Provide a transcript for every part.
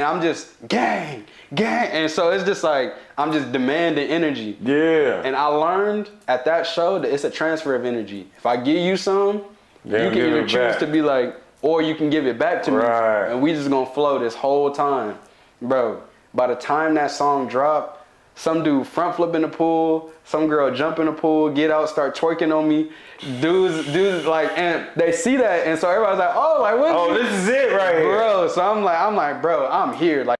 And I'm just gang, and so it's just like I'm just demanding energy. Yeah. And I learned at that show that it's a transfer of energy. If I give you some, you can either choose to be like, or you can give it back to me, and we just gonna flow this whole time, bro. By the time that song dropped, some dude front flip in the pool, some girl jump in the pool, get out, start twerking on me. Dudes like, and they see that, and so everybody's like, oh, like what? Oh, this is it right here, bro. So I'm like, bro, I'm here, like.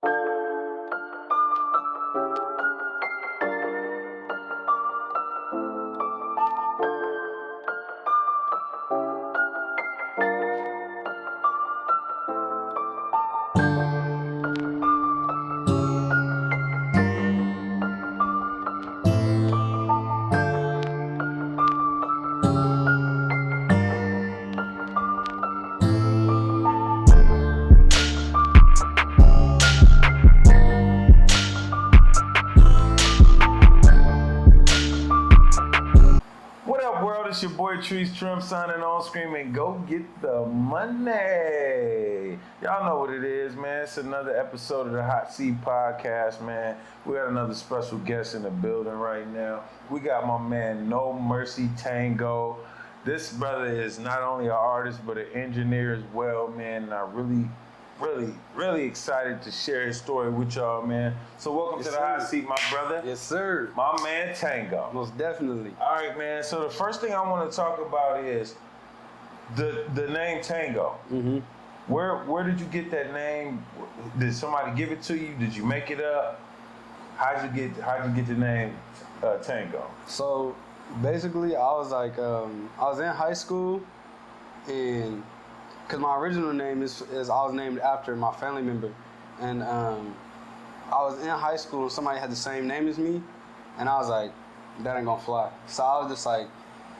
It's your boy Trees Trim signing on, screaming, go get the money. Y'all know what it is, man. It's another episode of the Hot Seat Podcast, man. We got another special guest in the building right now. We got my man No Mercy Tango. This brother is not only an artist, but an engineer as well, man. And I really excited to share his story with y'all, man. So welcome to the Hot Seat, my brother. Yes, sir. My man Tango. Most definitely. All right, man. So the first thing I want to talk about is the name Tango. Mm-hmm. Where did you get that name? Did somebody give it to you? Did you make it up? How'd you get the name Tango? So basically, I was like, I was in high school, and because my original name is I was named after my family member, and I was in high school and somebody had the same name as me, and I was like, that ain't gonna fly. So I was just like,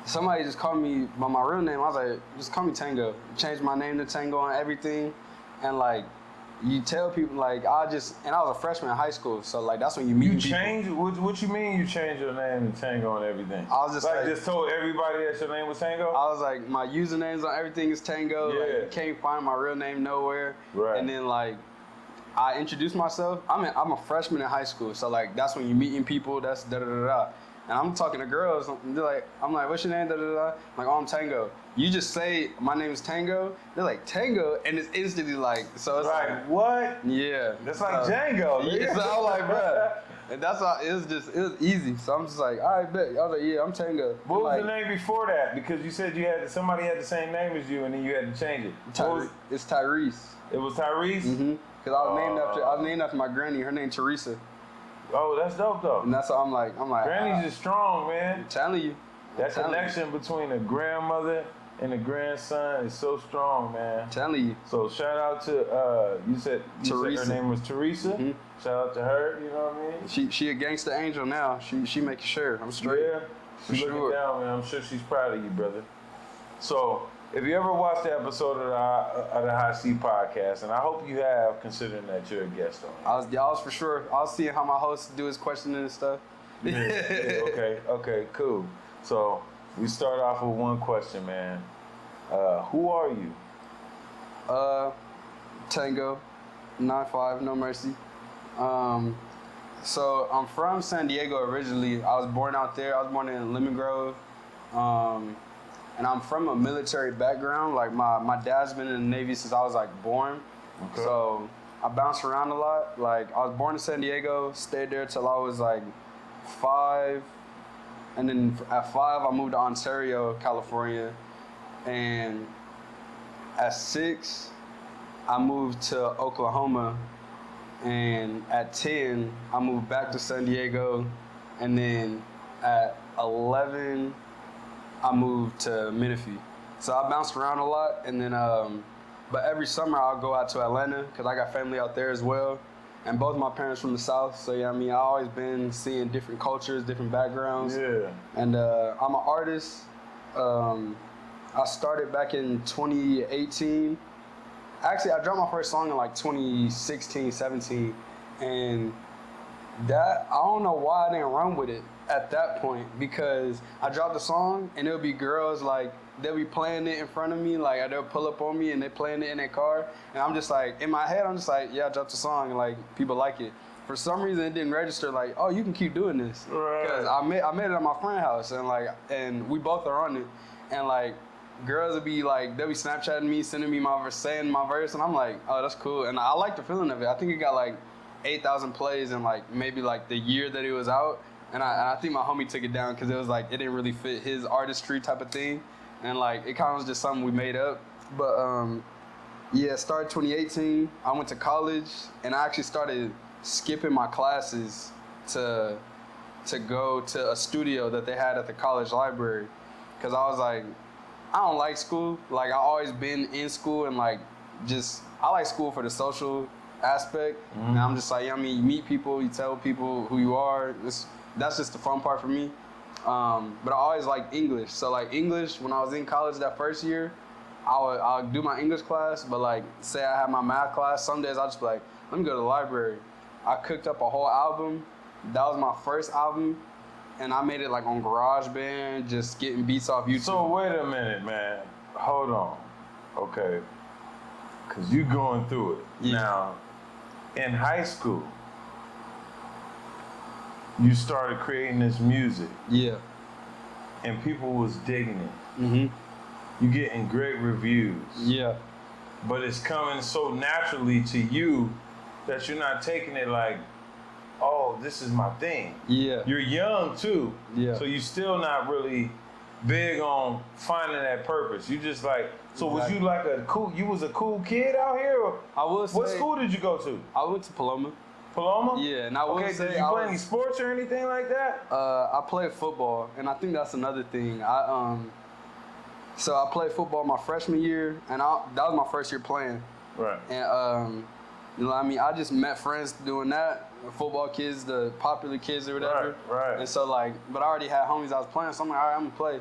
somebody just called me by my real name. I was like, just call me Tango. Changed my name to Tango and everything, and like, you tell people like I was a freshman in high school, so like that's when you meet people. You changed? What you mean you changed your name to Tango and everything? I was just told everybody that your name was Tango? I was like, my usernames on everything is Tango. Yeah. Like, you can't find my real name nowhere. Right. And then like, I introduced myself. I'm a freshman in high school, so like that's when you meeting people. That's da da da da. And I'm talking to girls. They're like, I'm like, what's your name? Da da da. I'm like, oh, I'm Tango. You just say my name is Tango. They're like Tango, and it's instantly like, so it's like what? Yeah. That's like Django. Yeah. So I'm like, bro. And that's how it was easy. So I'm just like, all right, bet. I was like, yeah, I'm Tango. What was the name before that? Because you said somebody had the same name as you, and then you had to change it. It's Tyrese. It was Tyrese? Mm-hmm. Because I was named after my granny. Her name Teresa. Oh, that's dope though. And that's how I'm like. Granny's is strong, man. I'm telling you. That connection between a grandmother and a grandson is so strong, man. I'm telling you. So shout out to you said her name was Teresa. Mm-hmm. Shout out to her. You know what I mean? She a gangster angel now. She making sure I'm straight. Yeah, she's looking down, man. I'm sure she's proud of you, brother. So if you ever watched the episode of the Hot Seat Podcast, and I hope you have, considering that you're a guest on it. I was for sure. I was seeing how my host do his questioning and stuff. Yeah, okay, cool. So we start off with one question, man. Who are you? Tango, 9'5", No Mercy. So I'm from San Diego originally. I was born out there. I was born in Lemon Grove. And I'm from a military background. Like my dad's been in the Navy since I was like born. Okay. So I bounced around a lot. Like I was born in San Diego, stayed there till I was like 5. And then at 5, I moved to Ontario, California. And at 6, I moved to Oklahoma. And at 10, I moved back to San Diego. And then at 11, I moved to Menifee. So I bounced around a lot. And then, but every summer I'll go out to Atlanta because I got family out there as well. And both my parents from the South. So, yeah, I mean, I've always been seeing different cultures, different backgrounds. Yeah. And I'm an artist. I started back in 2018. Actually, I dropped my first song in like 2016, 17. And that, I don't know why I didn't run with it at that point because I dropped the song and it'll be girls like they'll be playing it in front of me, like they'll pull up on me and they're playing it in their car, and I'm just like, in my head, I'm just like, yeah, I dropped the song and like people like it. For some reason, it didn't register. Like, oh, you can keep doing this because I made it at my friend's house and we both are on it, and like girls would be like, they'll be Snapchatting me, sending me my verse, saying my verse, and I'm like, oh, that's cool, and I like the feeling of it. I think it got like 8,000 plays in like maybe like the year that it was out, and I think my homie took it down because it was like it didn't really fit his artistry type of thing, and like it kind of was just something we made up. But yeah, started 2018. I went to college and I actually started skipping my classes to go to a studio that they had at the college library because I was like, I don't like school. Like I always been in school and like just I like school for the social aspect. And I'm just like, I mean, you meet people, you tell people who you are. That's just the fun part for me. But I always liked English. So like English, when I was in college that first year, I would do my English class, but like say I had my math class, some days I'll just be like, let me go to the library. I cooked up a whole album. That was my first album, and I made it like on GarageBand, just getting beats off YouTube. So wait a minute, man. Hold on. Okay. Because you going through it. Yeah. Now, in high school, you started creating this music. Yeah. And people was digging it. Mm-hmm. You getting great reviews. Yeah. But it's coming so naturally to you that you're not taking it like, oh, this is my thing. Yeah. You're young too. Yeah. So you still not really big on finding that purpose. You just like, so was you like you was a cool kid out here? Or I would say. What school did you go to? I went to Paloma. Paloma? Yeah, and I would say. Did you play any sports or anything like that? I played football, and I think that's another thing. So I played football my freshman year, and that was my first year playing. Right. And you know what I mean? I just met friends doing that, football kids, the popular kids or whatever. Right. And so like, but I already had homies I was playing, so I'm like, all right, I'm gonna play.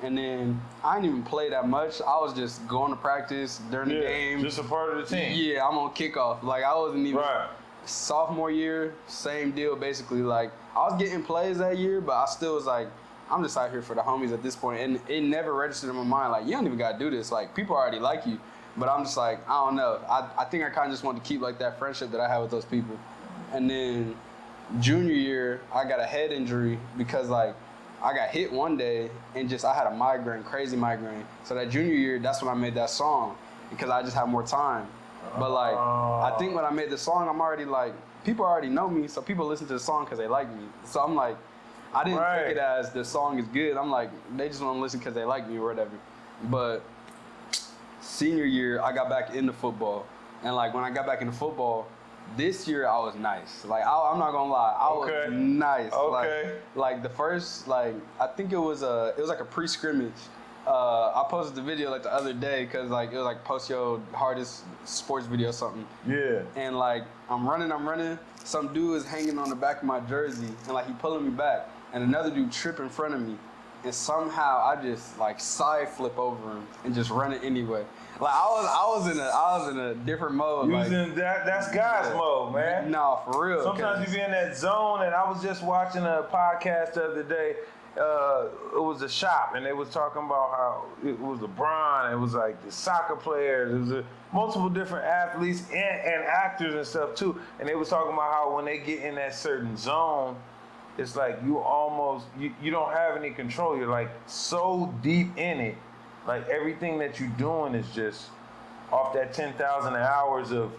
And then I didn't even play that much. I was just going to practice during the game. Just a part of the team. Yeah, I'm on kickoff. Like I wasn't even. Right. Sophomore year, same deal basically. Like I was getting plays that year, but I still was like, I'm just out here for the homies at this point. And it never registered in my mind, like, you don't even gotta do this. Like people already like you. But I'm just like, I don't know. I think I kind of just wanted to keep like that friendship that I had with those people. And then junior year, I got a head injury because like I got hit one day and just I had a migraine, crazy migraine. So that junior year, that's when I made that song because I just had more time. But like, I think when I made the song, I'm already like, people already know me, so people listen to the song because they like me. So I'm like, I didn't take it as the song is good. I'm like, they just want to listen because they like me or whatever. But senior year, I got back into football. And like, when I got back into football, this year I was nice. Like, I'm not gonna lie, I was nice. Okay. Like the first, like, I think it was like a pre-scrimmage. I posted the video like the other day because like it was like post your hardest sports video or something. Yeah. And like I'm running. Some dude is hanging on the back of my jersey and like he pulling me back, and another dude trip in front of me, and somehow I just like side flip over him and just run it anyway. Like I was in a different mode. That's God's mode, man. No, for real. Sometimes you be in that zone, and I was just watching a podcast the other day. It was a shop, and they was talking about how it was LeBron, it was like the soccer players, it was multiple different athletes and actors and stuff too, and they was talking about how when they get in that certain zone, it's like you almost, you don't have any control. You're like so deep in it, like everything that you're doing is just off that 10,000 hours of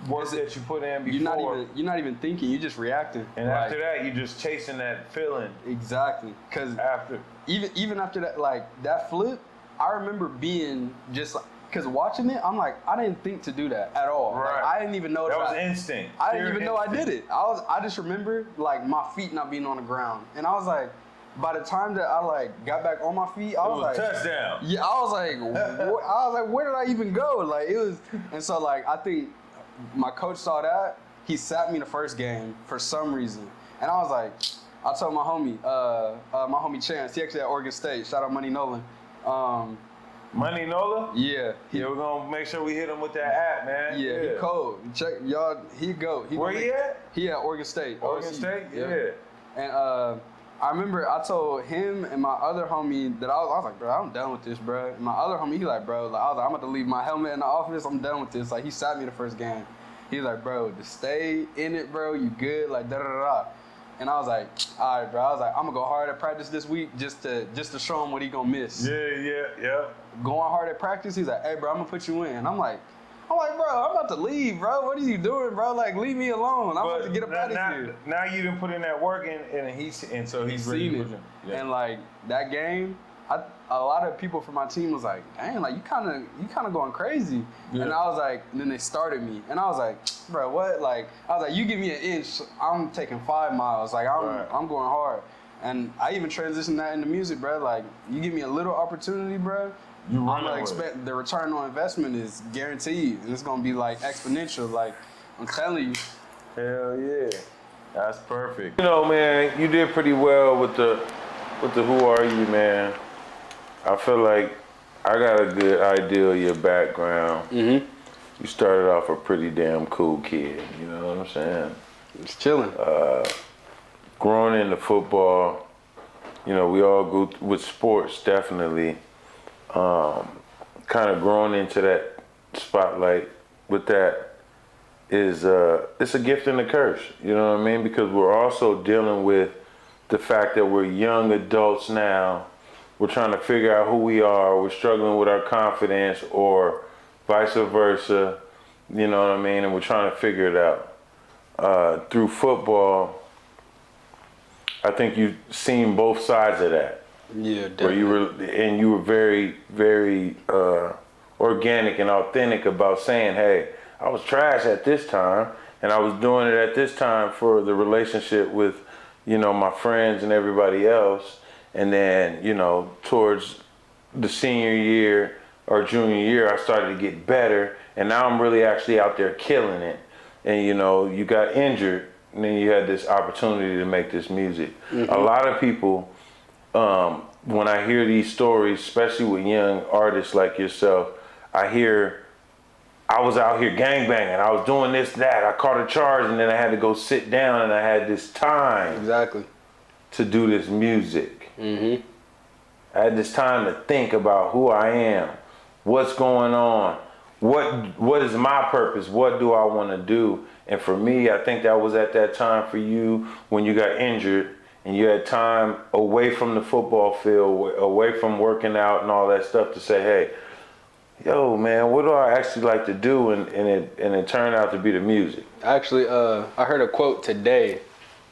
work that you put in before. You're not even thinking. You're just reacting. And like, after that, you're just chasing that feeling. Exactly. Because even after that, like that flip, I remember being just like, because watching it, I'm like, I didn't think to do that at all. Right. Like, I didn't even know that was instinct. I didn't even know I did it. I just remember like my feet not being on the ground, and I was like, by the time that I like got back on my feet, I was like, touchdown. Yeah, I was like, where did I even go? Like it was, and so like I think. My coach saw that. He sat me the first game for some reason, and I was like, I told my homie Chance. He actually at Oregon State. Shout out Money Nolan. Money Nola? Yeah. We're gonna make sure we hit him with that app, man. Yeah, he cold. Check y'all. He go. Where he at? He at Oregon State. Oregon State? Yeah. And I remember I told him and my other homie that I was like, bro, I'm done with this, bro. And my other homie, he like, bro, like, I was like, I'm about to leave my helmet in the office. I'm done with this. Like, he sat me the first game. He's like, bro, just stay in it, bro. You good? Like, da-da-da-da. And I was like, all right, bro. I was like, I'm going to go hard at practice this week just to show him what he going to miss. Yeah. Going hard at practice, he's like, hey, bro, I'm going to put you in. And I'm like, bro, I'm about to leave, bro. What are you doing, bro? Like, leave me alone. I'm about to get up out of here. Now you done put in that work, and so he's ready seen it. Yeah. And like that game, a lot of people from my team was like, dang, like you kind of going crazy. Yeah. And I was like, and then they started me, and I was like, bro, what? Like, I was like, you give me an inch, I'm taking 5 miles. Like I'm going hard. And I even transitioned that into music, bro. Like, you give me a little opportunity, bro. I'm gonna expect the return on investment is guaranteed, and it's gonna be like exponential. Like, I'm telling you. Hell yeah, that's perfect. You know, man, you did pretty well with the Who Are You, man. I feel like I got a good idea of your background. Mm-hmm. You started off a pretty damn cool kid. You know what I'm saying? It's chilling. Growing into football, you know, we all go with sports definitely. Kind of growing into that spotlight with that is it's a gift and a curse, you know what I mean? Because we're also dealing with the fact that we're young adults now. We're trying to figure out who we are. We're struggling with our confidence, or vice versa, you know what I mean? And we're trying to figure it out. Through football, I think you've seen both sides of that. Yeah, definitely. Where you were very, very organic and authentic about saying, hey, I was trash at this time, and I was doing it at this time for the relationship with, you know, my friends and everybody else. And then, you know, towards the senior year or junior year, I started to get better, and now I'm really actually out there killing it. And, you know, you got injured, and then you had this opportunity to make this music. Mm-hmm. A lot of people, when I hear these stories, especially with young artists like yourself, I hear, I was out here gangbanging, I was doing this, that, I caught a charge, and then I had to go sit down, and I had this time to do this music. Mm-hmm. I had this time to think about who I am, what's going on, what is my purpose, what do I want to do? And for me, I think that was at that time for you when you got injured, and you had time away from the football field, away from working out and all that stuff, to say, hey, yo, man, what do I actually like to do? And it turned out to be the music. Actually, I heard a quote today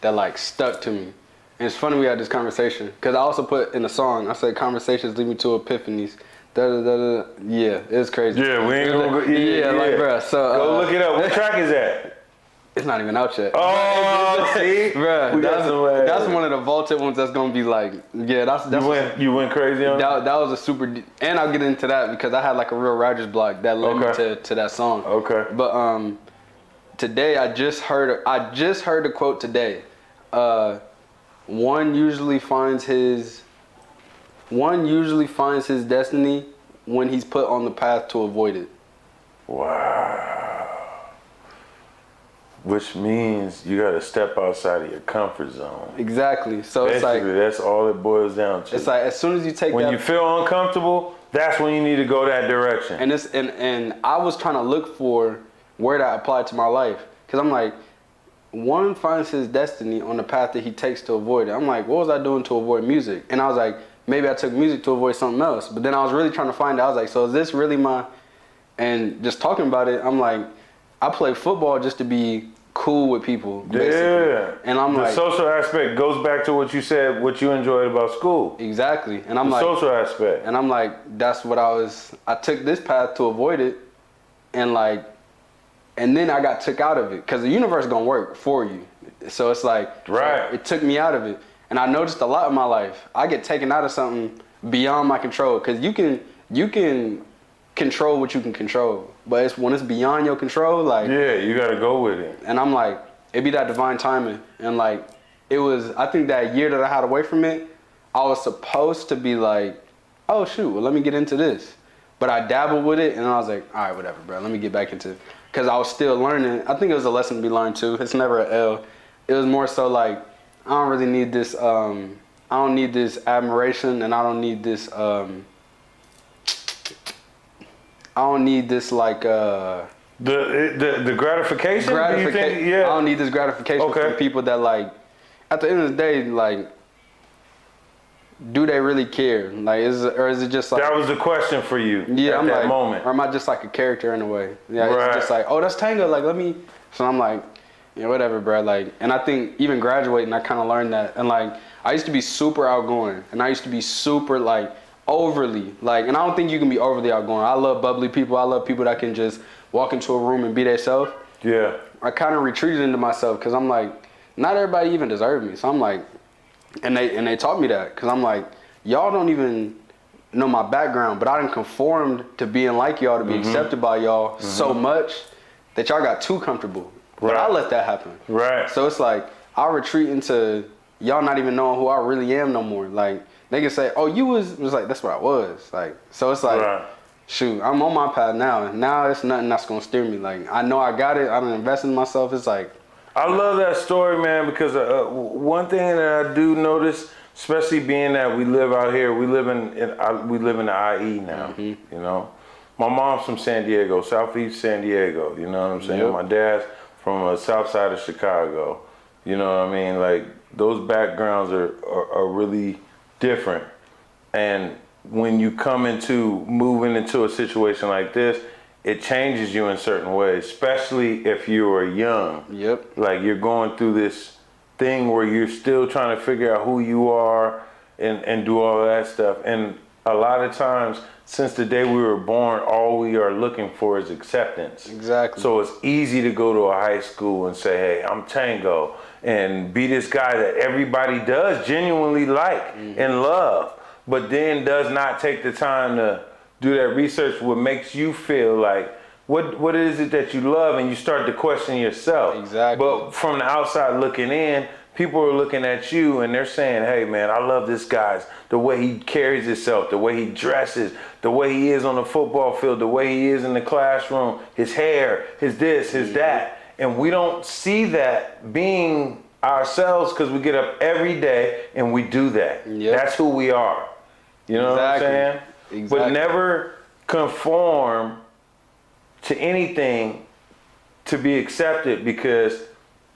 that like stuck to me. And it's funny we had this conversation, because I also put in a song, I said, conversations lead me to epiphanies. Da-da-da-da. Yeah, it's crazy. Yeah, we ain't gonna go. Yeah, like, bruh. So, go look it up. What track is that? It's not even out yet. Oh, see? Bruh, that's one of the vaulted ones that's gonna be like, yeah, that's you went crazy on that was a super, and I'll get into that because I had like a real writer's block that led me to that song. Okay. But today I just heard a quote today. One usually finds his destiny when he's put on the path to avoid it. Wow. Which means you got to step outside of your comfort zone. Exactly. So basically, it's like, that's all it boils down to. It's like as soon as you take when you feel uncomfortable, that's when you need to go that direction. And I was trying to look for where that applied to my life, because I'm like, one finds his destiny on the path that he takes to avoid it. I'm like, what was I doing to avoid music? And I was like, maybe I took music to avoid something else. But then I was really trying to find out. I was like, so is this really my... And just talking about it, I'm like, I play football just to be cool with people, basically. Yeah. And I'm like... The social aspect goes back to what you said, what you enjoyed about school. Exactly. And I'm the like... social aspect. And I'm like, that's what I took this path to avoid it, and like... And then I got took out of it, because the universe is going to work for you. So it's like, right. So it took me out of it. And I noticed a lot in my life, I get taken out of something beyond my control, because you can control what you can control. But when it's beyond your control, like... Yeah, you got to go with it. And I'm like, it be that divine timing. And like, it was, I think that year that I had away from it, I was supposed to be like, oh shoot, well let me get into this. But I dabbled with it, and I was like, all right, whatever, bro, let me get back into it. Because I was still learning. I think it was a lesson to be learned too. It's never an L. It was more so like, I don't really need this. I don't need this admiration, and I don't need this. I don't need this like. The gratification. Do you think? Yeah. I don't need this gratification from people that like. At the end of the day, like, do they really care? Like, is it just like that was the question for you? Yeah, at that like, moment. or am I just like a character in a way? Yeah, right. It's just like, oh, that's Tango. Like, let me. So I'm like, yeah, whatever, bro. Like, and I think even graduating, I kind of learned that. And like, I used to be super outgoing, and I used to be super like overly like. And I don't think you can be overly outgoing. I love bubbly people. I love people that can just walk into a room and be themselves. Yeah. I kind of retreated into myself because I'm like, not everybody even deserves me. So I'm like, and they taught me that because I'm like, y'all don't even know my background, but I done conformed to being like y'all, to be accepted by y'all so much that y'all got too comfortable. But I let that happen. Right. So it's like, I retreat into y'all not even knowing who I really am no more. Like, they can say, oh, you was, it was like, that's what I was. Like, so it's like, shoot, I'm on my path now. Now it's nothing that's gonna steer me. Like, I know I got it. I done invested in myself. It's like, I love that story, man, because one thing that I do notice, especially being that we live out here, we live in the IE now. You know, my mom's from San Diego, Southeast San Diego. You know what I'm saying? My dad's from the South Side of Chicago. You know what I mean? Like, those backgrounds are really different. And when you come into moving into a situation like this, it changes you in certain ways, especially if you are young. Like, you're going through this thing where you're still trying to figure out who you are and do all of that stuff. And a lot of times, since the day we were born, all we are looking for is acceptance. Exactly. So it's easy to go to a high school and say, hey, I'm Tango, and be this guy that everybody does genuinely like and love, but then does not take the time to do that research, what makes you feel like, what is it that you love, and you start to question yourself. Exactly. But from the outside looking in, people are looking at you and they're saying, hey man, I love this guy, the way he carries himself, the way he dresses, the way he is on the football field, the way he is in the classroom, his hair, his this, his that. And we don't see that being ourselves because we get up every day and we do that. That's who we are. You know what I'm saying? Exactly. But never conform to anything to be accepted, because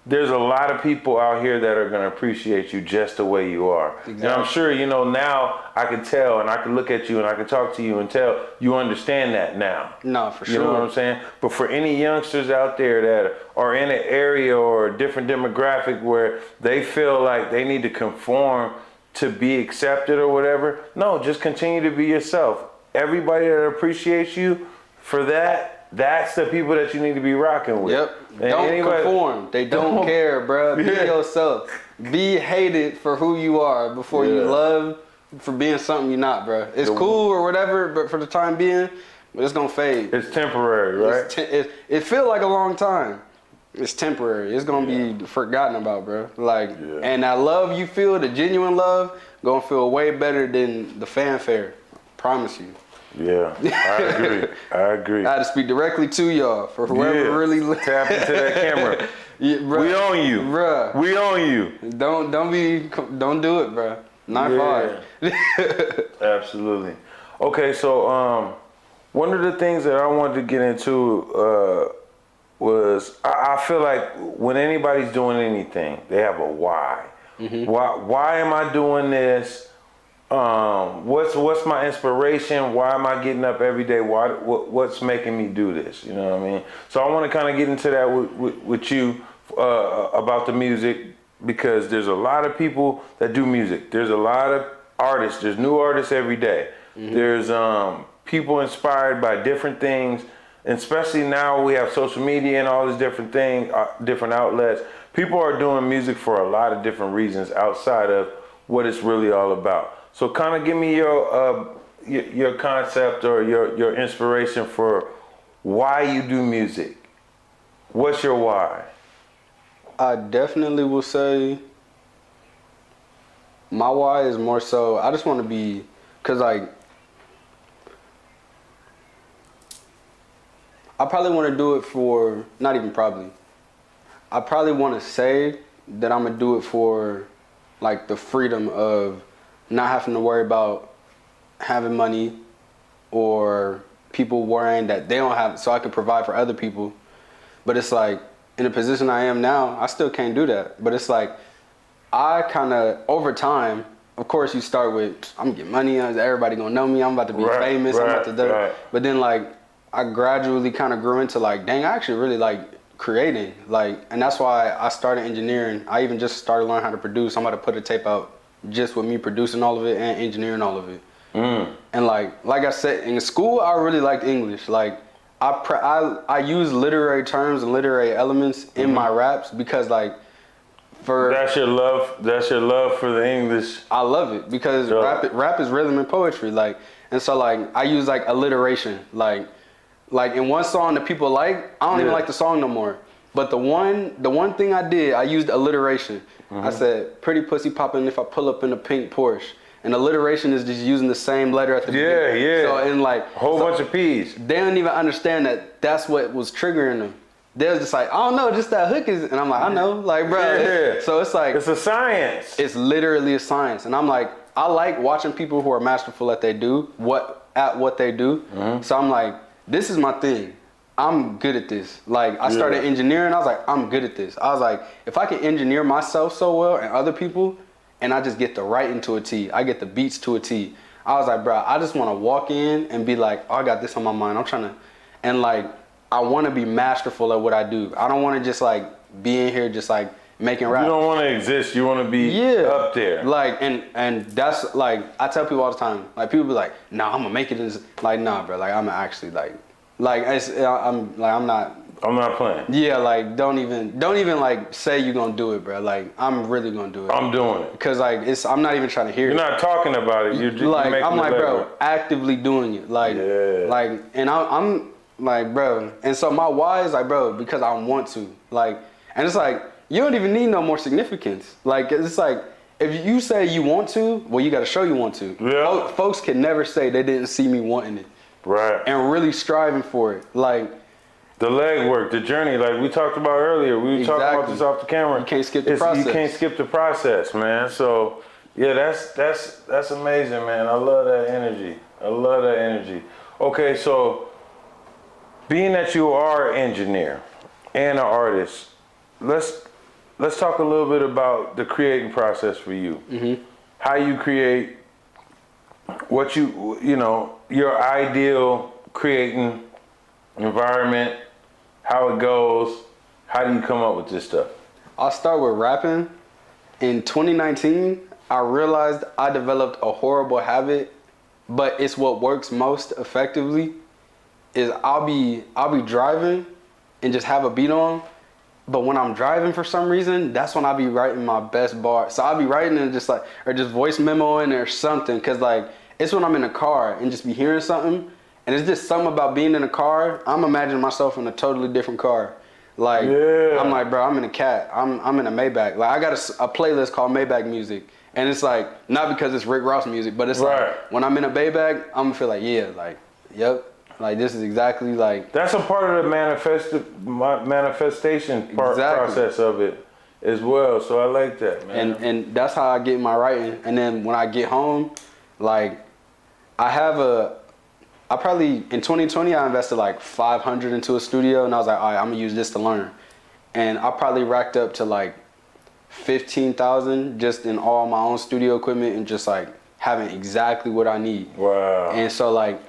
there's a lot of people out here that are going to appreciate you just the way you are. And I'm sure, you know, now I can tell, and I can look at you and I can talk to you and tell you understand that now. No, for sure. You know what I'm saying? But for any youngsters out there that are in an area or a different demographic where they feel like they need to conform to be accepted or whatever, no, just continue to be yourself. Everybody that appreciates you for that, that's the people that you need to be rocking with. And don't conform. They don't care, bro. Be yourself. Be hated for who you are before you love for being something you're not, bro. It's cool or whatever, but for the time being, it's gonna fade. It's temporary, right? It feels like a long time. It's temporary. It's gonna be forgotten about, bro. Like, and that love you feel, the genuine love, gonna feel way better than the fanfare. Promise you. Yeah, I agree. I agree. I had to speak directly to y'all for whoever really tap into that camera. Bruh, we on you, bruh. We on you. Don't do it, bruh. Not far. Absolutely. Okay, so one of the things that I wanted to get into was I feel like when anybody's doing anything, they have a why. Why am I doing this? What's my inspiration? Why am I getting up every day? What's making me do this? You know what I mean? So I want to kind of get into that with you about the music, because there's a lot of people that do music. There's a lot of artists. There's new artists every day. There's people inspired by different things, and especially now we have social media and all these different things, different outlets. People are doing music for a lot of different reasons outside of what it's really all about. So kind of give me your concept or your inspiration for why you do music. What's your why? I definitely will say my why is more so I just want to be, because like I probably want to do it for, not even probably, I probably want to say that I'm going to do it for like the freedom of not having to worry about having money or people worrying that they don't have, so I could provide for other people. But it's like, in the position I am now, I still can't do that. But it's like, I kind of, over time, of course you start with, I'm gonna get money, everybody gonna know me, I'm about to be famous, I'm about to do it. But then like, I gradually kind of grew into like, dang, I actually really like creating. Like, and that's why I started engineering. I even just started learning how to produce. I'm about to put a tape out just with me producing all of it and engineering all of it. And like I said, in school, I really liked English. Like, I use literary terms and literary elements in my raps because like, that's your love for the English. I love it because rap is rhythm and poetry. Like, and so like, I use like alliteration. Like in one song that people like, I don't even like the song no more. But the one thing I did, I used alliteration. I said, pretty pussy popping if I pull up in a pink Porsche. And alliteration is just using the same letter at the beginning. Yeah. So in like whole bunch of P's. They don't even understand that that's what was triggering them. They're just like, I don't know, just that hook is, and I'm like, I know, like, bro. So it's like, it's a science. It's literally a science, and I'm like, I like watching people who are masterful at what they do. So I'm like, this is my thing. I'm good at this. Like, I started engineering. I was like, I'm good at this. I was like, if I can engineer myself so well and other people, and I just get the writing to a T, I get the beats to a T. I was like, bro, I just want to walk in and be like, oh, I got this on my mind. I'm trying to, and like, I want to be masterful at what I do. I don't want to just like be in here just like making rap. You don't want to exist. You want to be up there. Like, and that's like, I tell people all the time, like people be like, nah, I'm gonna make it. Like, nah, bro, like I'm actually like I'm not playing. Yeah, like don't even like say you're gonna do it, bro. Like I'm really gonna do it. I'm doing it. Cause like I'm not even trying to hear it. You're not talking about it. You're like making I'm like, it bro, actively doing it. Like, like, and I'm like, bro. And so my why is like, bro, because I want to. Like, and it's like you don't even need no more significance. Like, it's like if you say you want to, well, you got to show you want to. Yeah. Folks can never say they didn't see me wanting it. Right. And really striving for it. Like, the legwork, the journey, like we talked about earlier. We were talking about this off the camera. You can't skip the process. You can't skip the process, man. So, yeah, that's amazing, man. I love that energy. Okay, so being that you are an engineer and an artist, let's talk a little bit about the creating process for you. How you create what you know, your ideal creating environment, how it goes, how do you come up with this stuff? I'll start with rapping. In 2019, I realized I developed a horrible habit, but it's what works most effectively. Is I'll be driving and just have a beat on, but when I'm driving for some reason, that's when I'll be writing my best bar. So I'll be writing and just like, or just voice memoing or something, cause like it's when I'm in a car and just be hearing something. And it's just something about being in a car. I'm imagining myself in a totally different car. Like, I'm like, bro, I'm in a Cat. I'm in a Maybach. Like, I got a playlist called Maybach Music. And it's like, not because it's Rick Ross music, but it's like, when I'm in a Maybach, I'm gonna feel like, yeah, like, yep. Like, this is exactly like. That's a part of the manifestation process of it as well. So I like that, man. And that's how I get my writing. And then when I get home, like, I probably, in 2020, I invested like $500 into a studio, and I was like, all right, I'm gonna use this to learn. And I probably racked up to like $15,000 just in all my own studio equipment and just like having exactly what I need. Wow. And so like,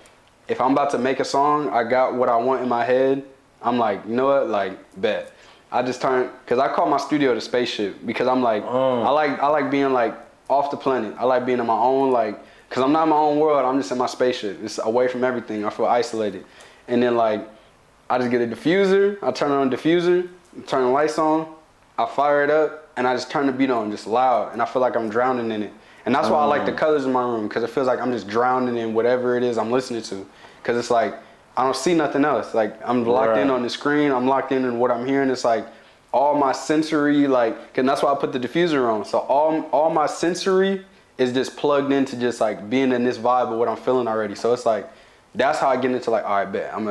if I'm about to make a song, I got what I want in my head, I'm like, you know what, like, bet. I just cause I call my studio the spaceship, because I'm like, I like being like off the planet. I like being in my own, like, cause I'm not in my own world, I'm just in my spaceship. It's away from everything, I feel isolated. And then like, I just get a diffuser, I turn on the diffuser, turn the lights on, I fire it up, and I just turn the beat on just loud, and I feel like I'm drowning in it. And that's why I like the colors in my room, because it feels like I'm just drowning in whatever it is I'm listening to. Because it's like, I don't see nothing else. Like, I'm locked in on the screen, I'm locked in what I'm hearing. It's like, all my sensory, like, and that's why I put the diffuser on. So all my sensory is just plugged into just like being in this vibe of what I'm feeling already. So it's like, that's how I get into like, all right, bet, all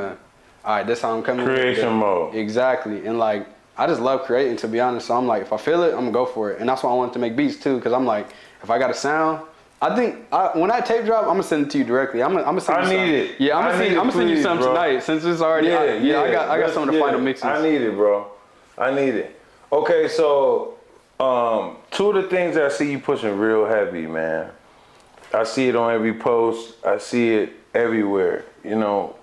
right, this how I'm coming. Creation mode. Exactly. And like, I just love creating, to be honest. So I'm like, if I feel it, I'm gonna go for it. And that's why I wanted to make beats too, because I'm like, if I got a sound, I think when I tape drop, I'm gonna send it to you directly. I'm gonna send you something. It. Yeah, I'm gonna send you something tonight since it's already. I got some of the final mixes. I need it, bro. I need it. Okay, so two of the things I see you pushing real heavy, man. I see it on every post. I see it everywhere. You know,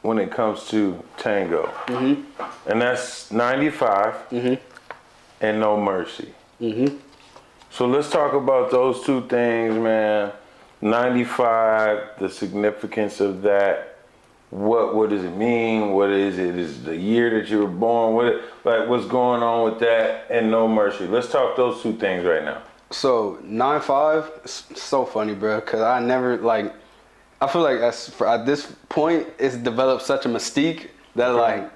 when it comes to Tango, and that's 95 and No Mercy. So let's talk about those two things, man. 95, the significance of that. What does it mean? What is it? Is it the year that you were born? What's going on with that? And No Mercy. Let's talk those two things right now. So 95, so funny, bro. Cause I never like. I feel like at this point, it's developed such a mystique that like,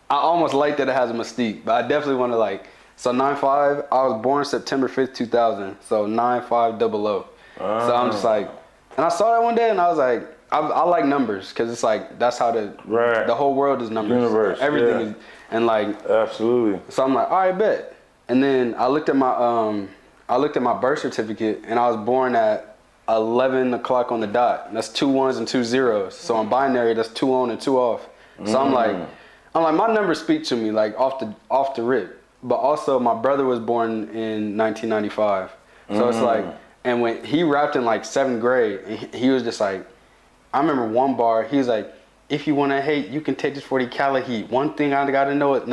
I almost like that it has a mystique, but I definitely want to like. So 95, I was born September 5th, 2000. So 9500. So I'm just like, and I saw that one day and I was like, I like numbers because it's like, that's how the whole world is numbers. Universe, everything is, and like. Absolutely. So I'm like, all right, bet. And then I looked at my birth certificate and I was born at 11 o'clock on the dot. That's 2 1s and 2 zeros. So in binary, that's 2 on and 2 off. So I'm like, my numbers speak to me like off the rip. But also my brother was born in 1995. So it's like, and when he rapped in like 7th grade, and he was just like, I remember one bar, he was like, if you want to hate, you can take this 40 cal heat. One thing I got to know is,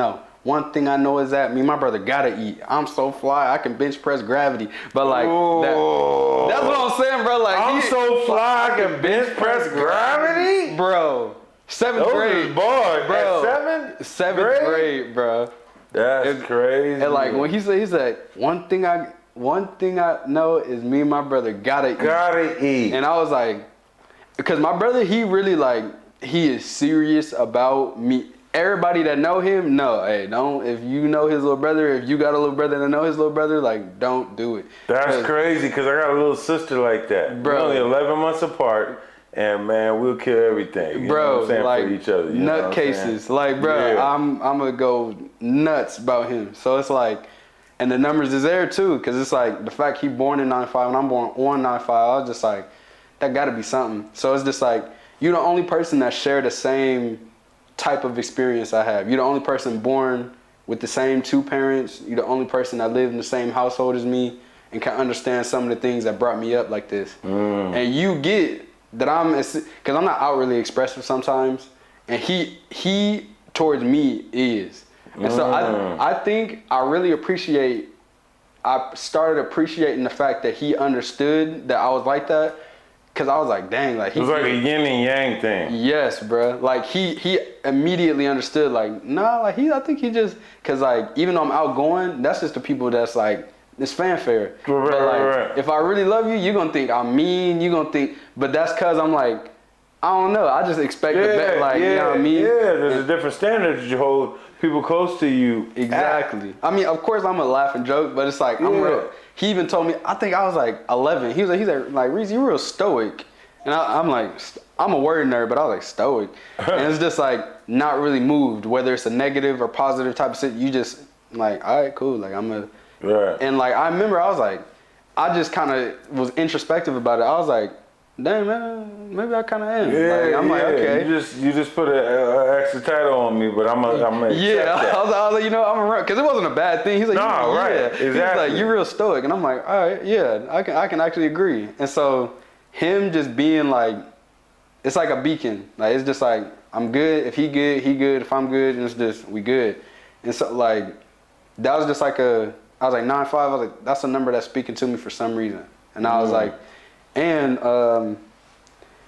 one thing I know is that me and my brother gotta eat. I'm so fly, I can bench press gravity. But like, that's what I'm saying, bro. Like, I'm so fly, I can bench press gravity? Bro, 7th grade. Boy, bro. At 7th grade, bro. That's crazy. And like, when he said, one thing I know is me and my brother gotta eat. And I was like, because my brother, he really like, he is serious about me. Everybody that know him, don't. If you know his little brother, if you got a little brother that know his little brother, like, don't do it. That's crazy, because I got a little sister like that. Bro. We're only 11 months apart, and man, we'll kill everything. You know what I'm saying, like, for each other. Nut cases. Like, bro, yeah. I'm going to go nuts about him. So it's like, and the numbers is there too, because it's like, the fact he born in 95 and I'm born on 95, I was just like, that got to be something. So it's just like, you're the only person that share the same type of experience I have. You're the only person born with the same 2 parents. You're the only person that lived in the same household as me and can understand some of the things that brought me up like this. And you get that because I'm not outwardly expressive sometimes, and he towards me is. And so I think I started appreciating the fact that he understood that I was like that. Cause I was like, dang, like it was like a yin and yang thing. Yes, bro. Like he immediately understood. Like, nah, like I think he just, cause like even though I'm outgoing, that's just the people that's like it's fanfare. Right, but like, right. if I really love you, you're gonna think I'm mean. You gonna think, but that's cause I'm like, I don't know. I just expect the best. Like, you know what I mean? Yeah, there's a different standard that you hold people close to you. Exactly. I mean, of course, I'm a laugh and joke, but it's like I'm real. He even told me, I think I was like 11. He's like, Reese, you real stoic. And I'm like, I'm a word nerd, but I was like stoic. And it's just like not really moved, whether it's a negative or positive type of shit. You just like, all right, cool. Like and like, I remember I was like, I just kind of was introspective about it. I was like, damn, man, maybe I kind of am. Yeah, I'm like, okay. You just put an extra title on me, but I'm gonna accept that. I was like, you know, I'm around, because it wasn't a bad thing. He's like, exactly. He's like, you're real stoic, and I'm like, all right, yeah, I can actually agree. And so him just being like, it's like a beacon. Like, it's just like, I'm good. If he good, he good. If I'm good, and it's just we good. And so like, that was just like I was like 9'5". I was like, that's a number that's speaking to me for some reason. And I was like. And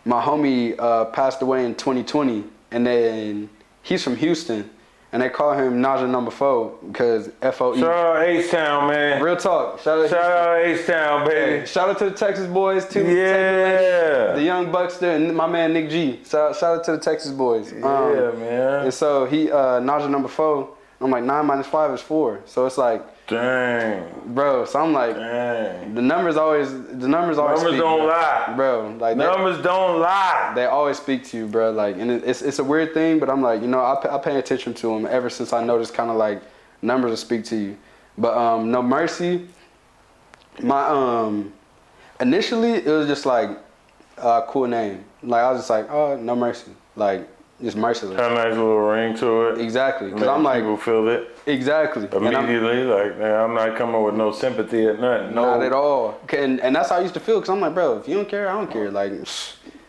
my homie passed away in 2020, and then he's from Houston, and they call him Naja number 4 because F-O-E. Shout out H-Town, man. Real talk. Shout out H-Town, baby. Hey, shout out to the Texas boys too. Yeah. The young Buckster and my man Nick G. Shout out to the Texas boys. Yeah, man. And so he Naja number 4. I'm like 9 minus 5 is 4. So it's like. Dang. Bro, so I'm like, dang. The numbers always Numbers speak, don't lie. Bro, like numbers don't lie. They always speak to you, bro. Like, and it's a weird thing, but I'm like, you know, I pay attention to them ever since I noticed kind of like numbers will speak to you. But No Mercy, my initially it was just like a cool name. Like I was just like, oh, No Mercy, like just merciless. Got a nice little ring to it. Exactly, because I'm like people feel it exactly immediately. Like man, I'm not coming with no sympathy or nothing. No. Not at all. And that's how I used to feel. Because I'm like, bro, if you don't care, I don't care. Like,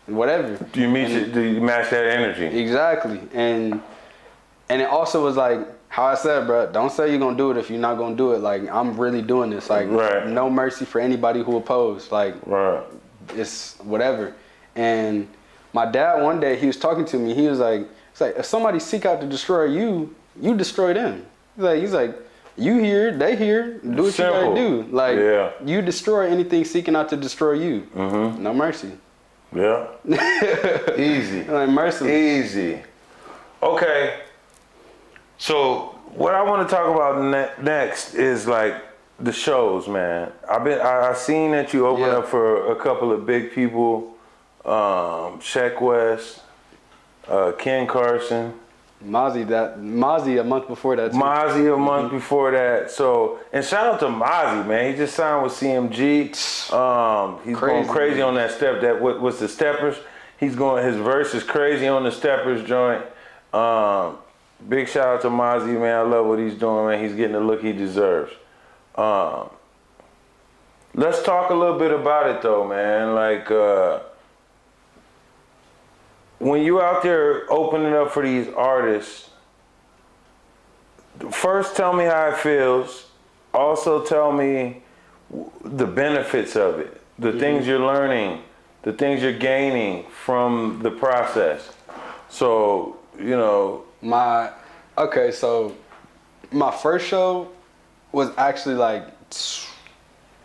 whatever. Do you match that energy? Exactly. And it also was like, how I said, bro, don't say you're going to do it if you're not going to do it. Like, I'm really doing this. Like, no mercy for anybody who opposed. Like, it's whatever. And my dad, one day, he was talking to me. He was like, it's like, if somebody seek out to destroy you, you destroy them. He's like, you here, they here, do what Simple. You gotta do. Like, you destroy anything seeking out to destroy you. Mm-hmm. No mercy. Yeah. Easy. Like, mercy. Easy. Okay. So, what I want to talk about next is like the shows, man. I seen that you opened up for a couple of big people, Sheck West, Ken Carson. Mozzie a month before that too. Mozzie a month before that. So, and shout out to Mozzie, man. He just signed with CMG. He's going crazy on that step. What's the Steppers? His verse is crazy on the Steppers joint. Big shout out to Mozzie, man. I love what he's doing, man. He's getting the look he deserves. Let's talk a little bit about it though, man. Like, when you out there opening up for these artists, first tell me how it feels. Also tell me the benefits of it, the things you're learning, the things you're gaining from the process. So, you know. So my first show was actually like, it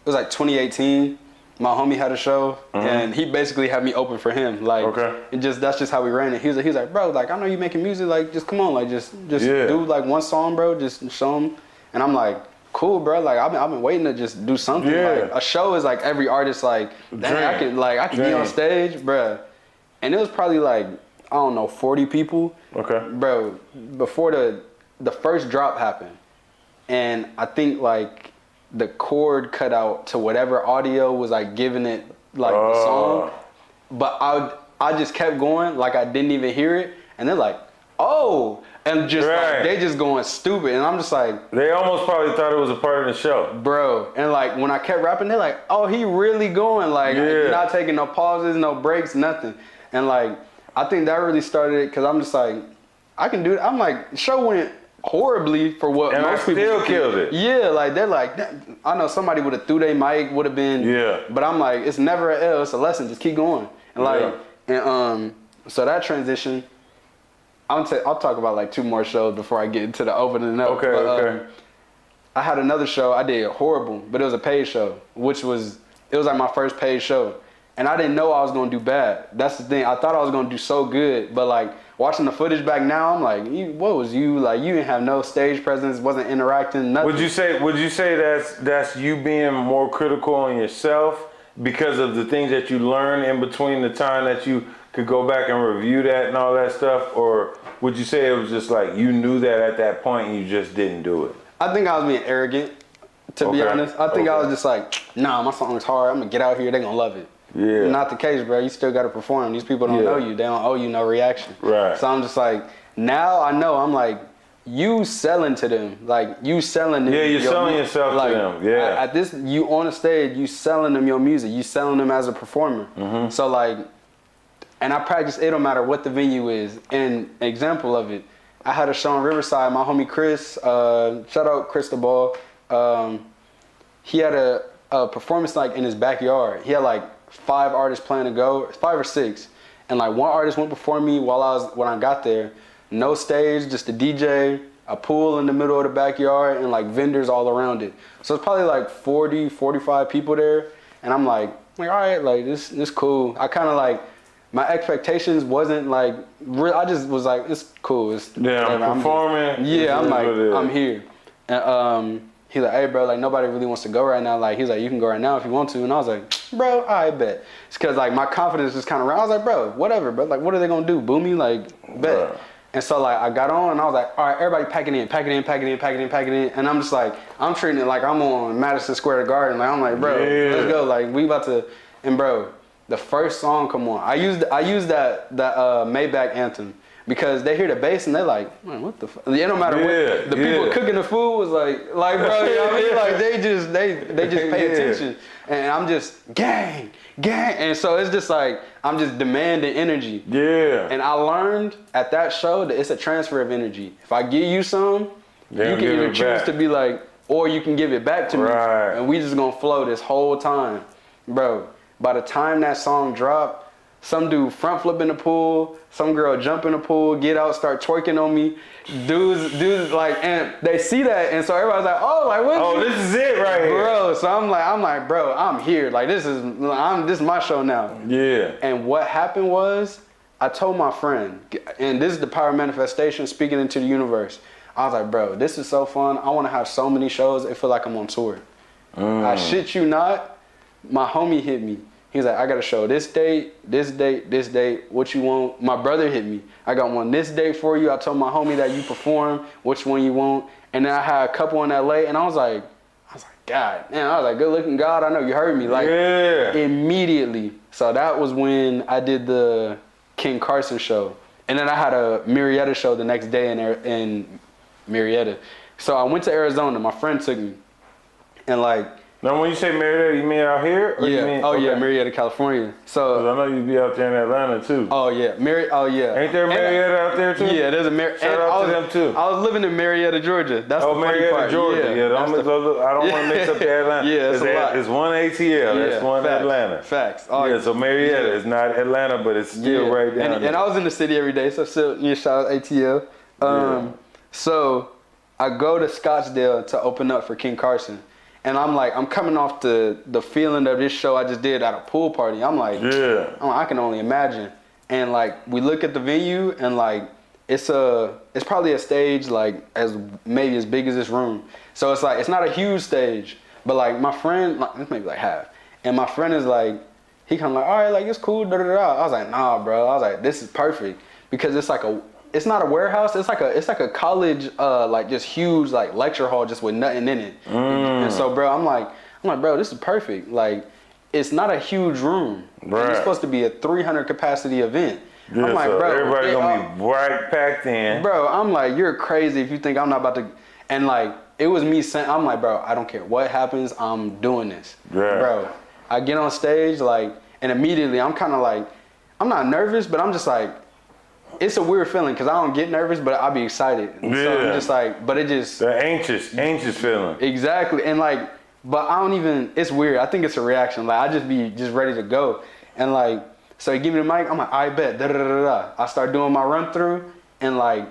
was like 2018. My homie had a show, and he basically had me open for him. Like, that's just how we ran it. He was like, bro, like, I know you making music, like, just come on, like, just do like one song, bro, just show him. And I'm like, cool, bro. Like, I've been waiting to just do something. Like, a show is like every artist, like, dang, I can be on stage, bro. And it was probably like, I don't know, 40 people. Bro, before the first drop happened, and I think like the cord cut out to whatever audio was like giving it like the song, but I just kept going like I didn't even hear it, and they're like, oh, and just like, they just going stupid, and I'm just like, they almost probably thought it was a part of the show, bro. And like when I kept rapping, they're like, oh, he really going, like not taking no pauses, no breaks, nothing. And like I think that really started it, because I'm just like, I can do it. I'm like, the show went horribly for what and most people still killed it. Yeah, like they're like, I know somebody would have threw their mic, would have been. Yeah. But I'm like, it's never an L. It's a lesson. Just keep going. And like, so that transition. I'll talk about like 2 more shows before I get into the opening up. Okay. I had another show. I did horrible, but it was a paid show, it was like my first paid show, and I didn't know I was gonna do bad. That's the thing. I thought I was gonna do so good, but like watching the footage back now, I'm like, what was you like? You didn't have no stage presence, wasn't interacting, nothing. Would you say that's you being more critical on yourself because of the things that you learn in between the time that you could go back and review that and all that stuff, or would you say it was just like you knew that at that point and you just didn't do it? I think I was being arrogant, to be honest. I think I was just like, nah, my song is hard. I'm gonna get out here. They're gonna love it. Yeah. Not the case, bro. You still gotta perform. These people don't know you. They don't owe you no reaction. Right. So I'm just like, now I know. I'm like, you selling to them. Like, you selling them. Yeah, you're selling yourself to them. Yeah. At this, you on the stage, you selling them your music. You selling them as a performer. Mm-hmm. So like, and I practice, it don't matter what the venue is. And example of it, I had a show in Riverside. My homie Chris, shout out Chris the Ball. He had a performance like in his backyard. He had like 5 artists planning to go, 5 or 6. And like one artist went before me when I got there. No stage, just a DJ, a pool in the middle of the backyard, and like vendors all around it. So it's probably like 40, 45 people there. And I'm like, all right, like this cool. I kind of like, my expectations wasn't like real. I just was like, it's cool. I'm performing. I'm like, I'm here. And he's like, hey, bro, like nobody really wants to go right now. Like he's like, you can go right now if you want to. And I was like, bro, I bet. It's because like my confidence is kind of around. I was like, bro, whatever, bro. Like, what are they gonna do? Boo me? Like, bet. And so like I got on and I was like, all right, everybody pack it in. And I'm just like, I'm treating it like I'm on Madison Square Garden. Like I'm like, bro, let's go. Like we about to, and bro, the first song come on. I used that Maybach anthem. Because they hear the bass and they're like, man, what the fuck? It don't matter what. The people cooking the food was like, bro, you know what I mean? Like they just pay attention. And I'm just, gang. And so it's just like, I'm just demanding energy. Yeah. And I learned at that show that it's a transfer of energy. If I give you some, you can either choose to be like, or you can give it back to me. And we just gonna flow this whole time. Bro, by the time that song dropped, some dude front flip in the pool, some girl jump in the pool, get out, start twerking on me. Dudes like, and they see that, and so everybody's like, oh, like what? Oh, this is it right here, bro. So I'm like, bro, I'm here. Like this is my show now. Yeah. And what happened was, I told my friend, and this is the power of manifestation, speaking into the universe. I was like, bro, this is so fun. I want to have so many shows. It feel like I'm on tour. I shit you not. My homie hit me. He's like, I got a show this date. What you want? My brother hit me. I got one this date for you. I told my homie that you perform. Which one you want? And then I had a couple in LA, and I was like, God, man. I was like, good looking God. I know you heard me. Like, immediately. So that was when I did the King Carson show, and then I had a Marietta show the next day in Marietta. So I went to Arizona. My friend took me, and like. Now, when you say Marietta, you mean out here? Or yeah. You mean, yeah, Marietta, California. So I know you'd be out there in Atlanta too. Oh yeah, Ain't there Marietta out there too? Yeah, there's a Marietta. Shout out to them too. I was living in Marietta, Georgia. That's the funny Marietta, part. Georgia. Yeah, I don't want to mix up the Atlanta. Yeah, it's a lot. It's one ATL. That's one facts, Atlanta. Facts. So Marietta is not Atlanta, but it's still right down there. And I was in the city every day, so still, shout out ATL. So I go to Scottsdale to open up for King Carson. And I'm like, I'm coming off the feeling of this show I just did at a pool party. I'm like, I can only imagine. And like, we look at the venue and like, it's probably a stage like maybe as big as this room. So it's like, it's not a huge stage, but like my friend, it's maybe like half. And my friend is like, he kind of like, all right, like it's cool, da da da. I was like, nah, bro. I was like, this is perfect because it's not a warehouse. It's like a college, like just huge like lecture hall just with nothing in it. And so, bro, I'm like, bro, this is perfect. Like, it's not a huge room. Right. It's supposed to be a 300 capacity event. Yeah, I'm like, so bro, everybody's gonna be right packed in. Bro, I'm like, you're crazy if you think I'm not about to. And like, it was me saying, I'm like, bro, I don't care what happens, I'm doing this. Yeah. Bro, I get on stage like, and immediately I'm kind of like, I'm not nervous, but I'm just like. It's a weird feeling because I don't get nervous, but I'll be excited. And so I'm just like, but it just... The anxious feeling. Exactly. And like, but I don't even, it's weird. I think it's a reaction. Like, I just be ready to go. And like, so he give me the mic, I'm like, I bet, da da da da. I start doing my run through and like,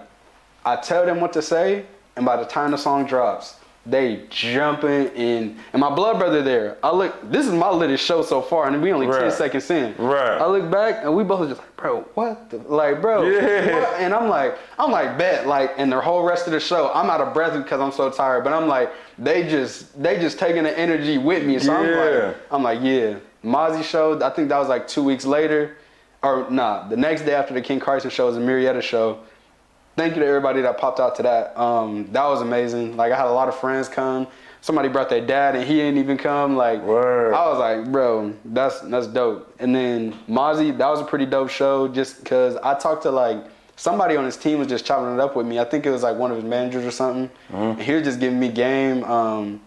I tell them what to say. And by the time the song drops, they jumping in. And my blood brother there, this is my latest show so far, and we only 10 seconds in. Right. I look back, and we both are just like, bro, what the, like, bro. Yeah. What? And I'm like, bet, like, and the whole rest of the show, I'm out of breath because I'm so tired, but I'm like, they just taking the energy with me. So I'm like, yeah. Mozzie show, I think that was like 2 weeks later, or nah, the next day after the King Carson show was the Marietta show. Thank you to everybody that popped out to that. That was amazing. Like, I had a lot of friends come. Somebody brought their dad and he didn't even come. Like, word. I was like, bro, that's dope. And then Mozzie, that was a pretty dope show just because I talked to like, somebody on his team was just chopping it up with me. I think it was like one of his managers or something. And he was just giving me game. I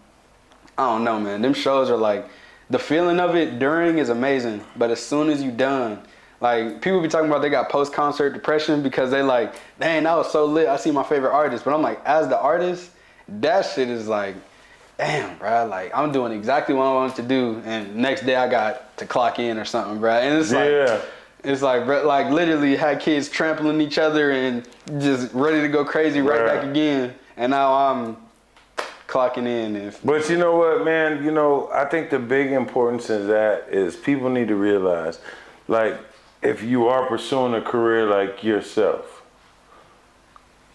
don't know, man. Them shows are like, the feeling of it during is amazing. But as soon as you done, like, people be talking about they got post-concert depression because they like, dang, that was so lit. I see my favorite artist. But I'm like, as the artist, that shit is like, damn, bro. Like, I'm doing exactly what I wanted to do. And next day I got to clock in or something, bro. And it's like, bro, like literally had kids trampling each other and just ready to go crazy right back again. And now I'm clocking in. But you know what, man? You know, I think the big importance in that is people need to realize, like, if you are pursuing a career like yourself,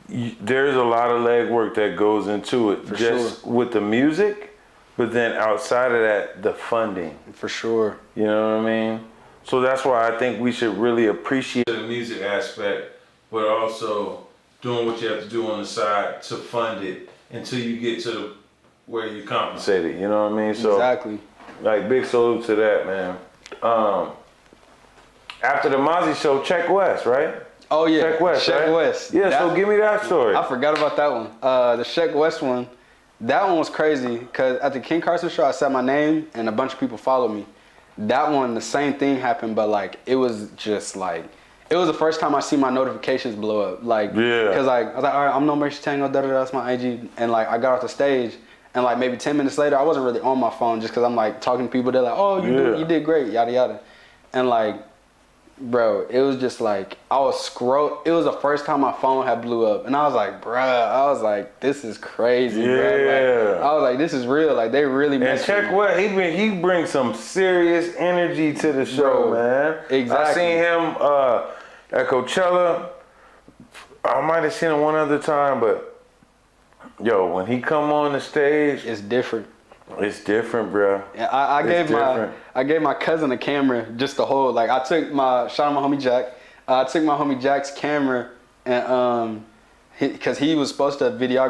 there's a lot of legwork that goes into it. For just sure. With the music, but then outside of that, the funding. For sure. You know what I mean? So that's why I think we should really appreciate the music aspect, but also doing what you have to do on the side to fund it until you get to where you compensated. You know what I mean? So exactly. Like big salute to that, man. After the Mozzie show, Check West, right? Oh yeah, Check West. Check right? West. Yeah, so give me that story. I forgot about that one. The Check West one, that one was crazy because at the King Carson show, I said my name and a bunch of people followed me. That one, the same thing happened, but like it was just like it was the first time I see my notifications blow up. Like, because like I was like, all right, I'm No Mercy Tango, that's my IG, and like I got off the stage. And like maybe 10 minutes later, I wasn't really on my phone just because I'm like talking to people. They're like, oh, you did great, yada yada. And like, bro, it was just like I was It was the first time my phone had blew up, and I was like, bruh, this is crazy, bruh. Like, I was like, this is real. Like they really. And Check West, he brings some serious energy to the show, man. Exactly. I seen him at Coachella. I might have seen him one other time, but. Yo, when he come on the stage, it's different. It's different, bro. Yeah, I gave my cousin a camera just to hold. Like I took shout out my homie Jack. I took my homie Jack's camera and because he was supposed to be my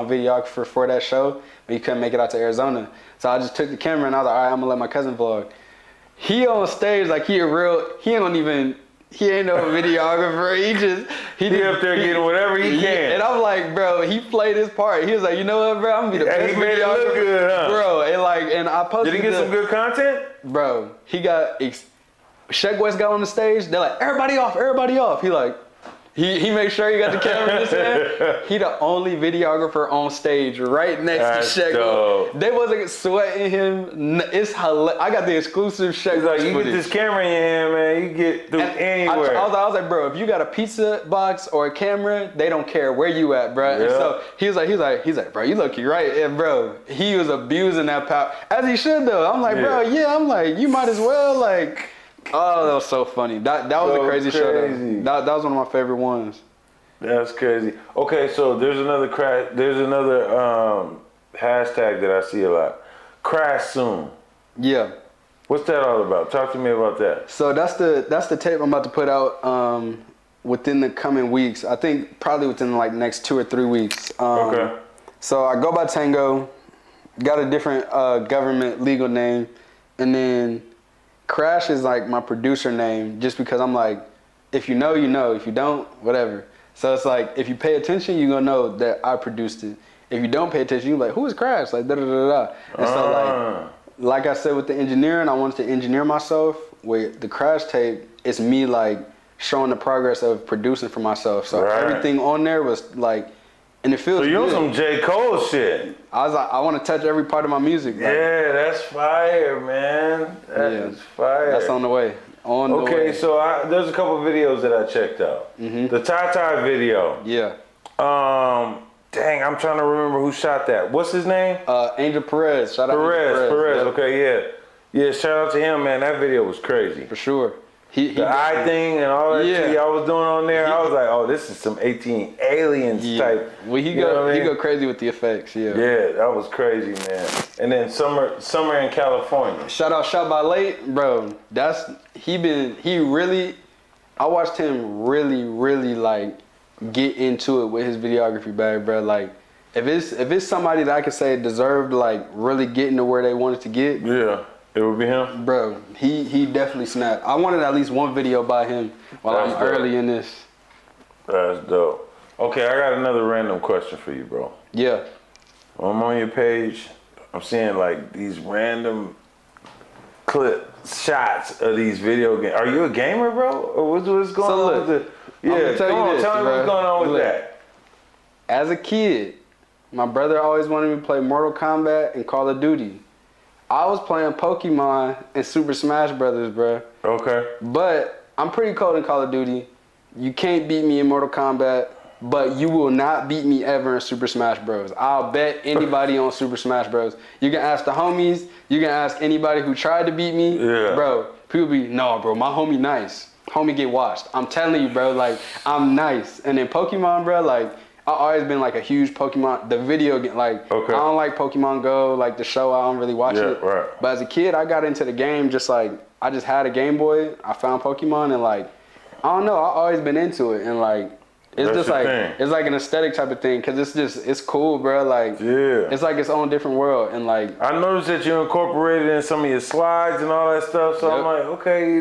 videographer for that show, but he couldn't make it out to Arizona. So I just took the camera and I was like, all right, I'm gonna let my cousin vlog. He on stage like he ain't no videographer. He up there getting whatever he can. And I'm like, bro, he played his part. He was like, you know what, bro, I'm gonna be the best he made it look good, huh? Bro, and I posted. Did he get some good content? Bro, he got Check West got on the stage. They're like, everybody off. He like. He made sure he got the camera in his hand. He the only videographer on stage right next to Shaq. They wasn't sweating him. It's hilarious. I got the exclusive Shaq. He's like, you get this camera in your hand, man. You get through anywhere. I was like, bro, if you got a pizza box or a camera, they don't care where you at, bro. Yeah. And so he's like, bro, you lucky, right? And bro, he was abusing that power as he should though. I'm like, bro, I'm like, you might as well like. Oh, that was so funny. That was a crazy show. That was one of my favorite ones. That's crazy. Okay, so there's another hashtag that I see a lot. Crash soon. Yeah. What's that all about? Talk to me about that. So that's the tape I'm about to put out within the coming weeks. I think probably within like next 2 or 3 weeks. Okay. So I go by Tango, got a different government legal name, and then Crash is like my producer name just because I'm like, if you know, you know. If you don't, whatever. So it's like, if you pay attention, you're going to know that I produced it. If you don't pay attention, you're like, who is Crash? Like, da-da-da-da. And so like I said with the engineering, I wanted to engineer myself. With the Crash tape, it's me like showing the progress of producing for myself. So everything on there was like, and it feels good. So you on some J. Cole shit. I was like, I want to touch every part of my music. Like, yeah, that's fire, man. That is fire. That's on the way. Okay, so there's a couple videos that I checked out. Mm-hmm. The Ty video. Yeah. Dang, I'm trying to remember who shot that. What's his name? Angel Perez. Shout out Perez. Yep. Okay, yeah. Yeah, shout out to him, man. That video was crazy. For sure. The eye thing and all that shit y'all was doing on there, I was like, oh, this is some 18 aliens type. Well, he go crazy with the effects, Yeah, that was crazy, man. And then summer in California. Shout out Shot by Late, bro. I watched him really like get into it with his videography bag, bro. Like, if it's somebody that I could say deserved like really getting to where they wanted to get. Yeah. It would be him? Bro, he definitely snapped. I wanted at least one video by him while I'm early in this. That's dope. Okay, I got another random question for you, bro. Yeah. I'm on your page. I'm seeing like these random shots of these video games. Are you a gamer, bro? Or what's going on with the... Yeah, tell me what's going on with that. As a kid, my brother always wanted me to play Mortal Kombat and Call of Duty. I was playing Pokemon and Super Smash Brothers, bro. Okay. But I'm pretty cold in Call of Duty. You can't beat me in Mortal Kombat, but you will not beat me ever in Super Smash Bros. I'll bet anybody on Super Smash Bros. You can ask the homies. You can ask anybody who tried to beat me. Yeah. Bro, people be, no, bro, my homie nice. Homie get washed. I'm telling you, bro, like, I'm nice. And then Pokemon, bro, like, I've always been like a huge Pokemon, the video game, like, I don't like Pokemon Go, like the show, I don't really watch it. Right. But as a kid, I got into the game just like, I just had a Game Boy, I found Pokemon and like, I don't know, I've always been into it and like, It's That's just the like thing. it's like an aesthetic type of thing, cause it's cool, bro. Like it's like its own different world, and like I noticed that you incorporated in some of your slides and all that stuff. So I'm like, okay,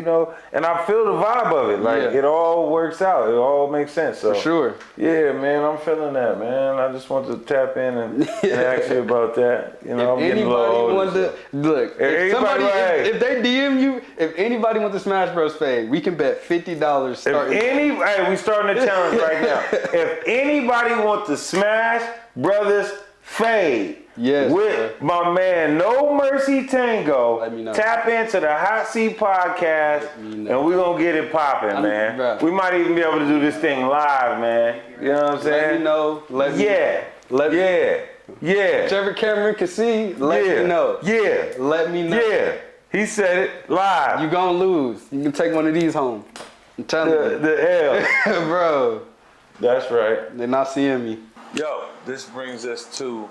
and I feel the vibe of it. Like it all works out. It all makes sense. So, for sure. Yeah, man, I'm feeling that, man. I just want to tap in and ask you about that. I'm getting a little older. If they DM you, if anybody wants to Smash Bros fade, we can bet $50. Hey, we starting a challenge right now. If anybody wants to Smash Brothers fade with my man No Mercy Tango, let me know. Tap into the Hot Seat Podcast, and we're going to get it popping, man. Bruh. We might even be able to do this thing live, man. You know what I'm saying? Let me know. Whichever camera can see, let me know. Yeah. Let me know. Yeah. He said it live. You gonna lose. You can take one of these home. I'm telling you. The L. Bro. That's right. They're not seeing me. Yo, this brings us to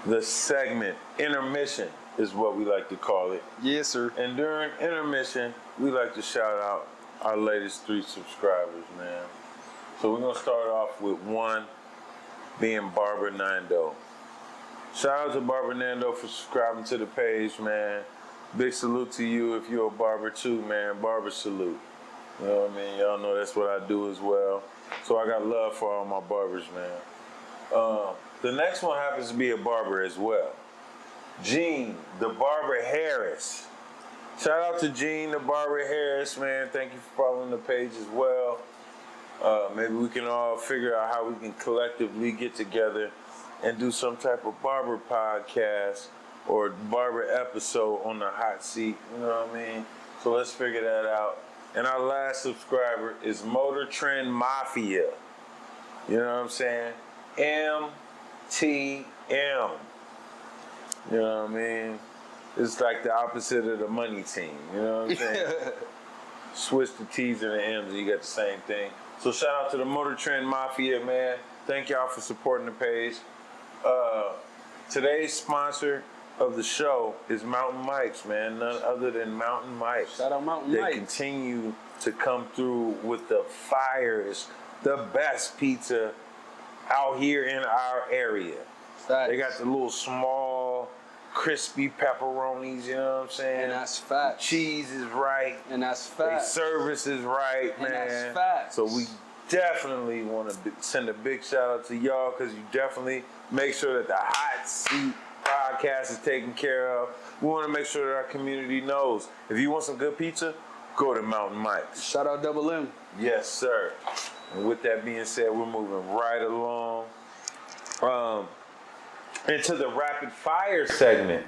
the segment. Intermission is what we like to call it. Yes, sir. And during intermission, we like to shout out our latest 3 subscribers, man. So we're going to start off with one being Barbara Nando. Shout out to Barbara Nando for subscribing to the page, man. Big salute to you if you're a barber too, man. Barber salute. You know what I mean? Y'all know that's what I do as well. So I got love for all my barbers, man. The next one happens to be a barber as well. Gene, the Barber Harris. Shout out to Gene, the Barber Harris, man. Thank you for following the page as well. Maybe we can all figure out how we can collectively get together and do some type of barber podcast or barber episode on the hot seat. You know what I mean? So let's figure that out. And our last subscriber is Motor Trend Mafia. You know what I'm saying? MTM. You know what I mean? It's like the opposite of the money team. You know what I'm saying? Switch the T's and the M's and you got the same thing. So shout out to the Motor Trend Mafia, man. Thank y'all for supporting the page. Today's sponsor of the show is Mountain Mike's, man. None other than Mountain Mike's. Shout out Mountain Mike's. They continue to come through with the fires, the best pizza out here in our area. Facts. They got the little small, crispy pepperonis, you know what I'm saying? And that's facts. Cheese is right. And that's facts. Their service is right, man. And that's facts. So we definitely want to send a big shout out to y'all because you definitely make sure that the Hot Seat podcast is taken care of. We want to make sure that our community knows. If you want some good pizza, go to Mountain Mike's. Shout out Double M. Yes, sir. And with that being said, we're moving right along into the rapid fire segment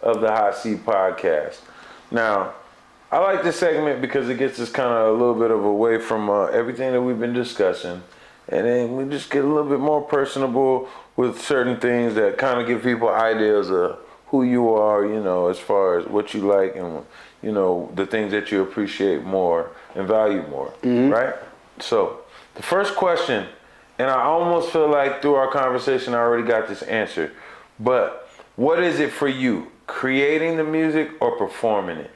of the Hot Seat podcast. Now, I like this segment because it gets us kind of a little bit of away from everything that we've been discussing. And then we just get a little bit more personable with certain things that kind of give people ideas of who you are, as far as what you like and, the things that you appreciate more and value more, right? So the first question, and I almost feel like through our conversation I already got this answer, but what is it for you, creating the music or performing it?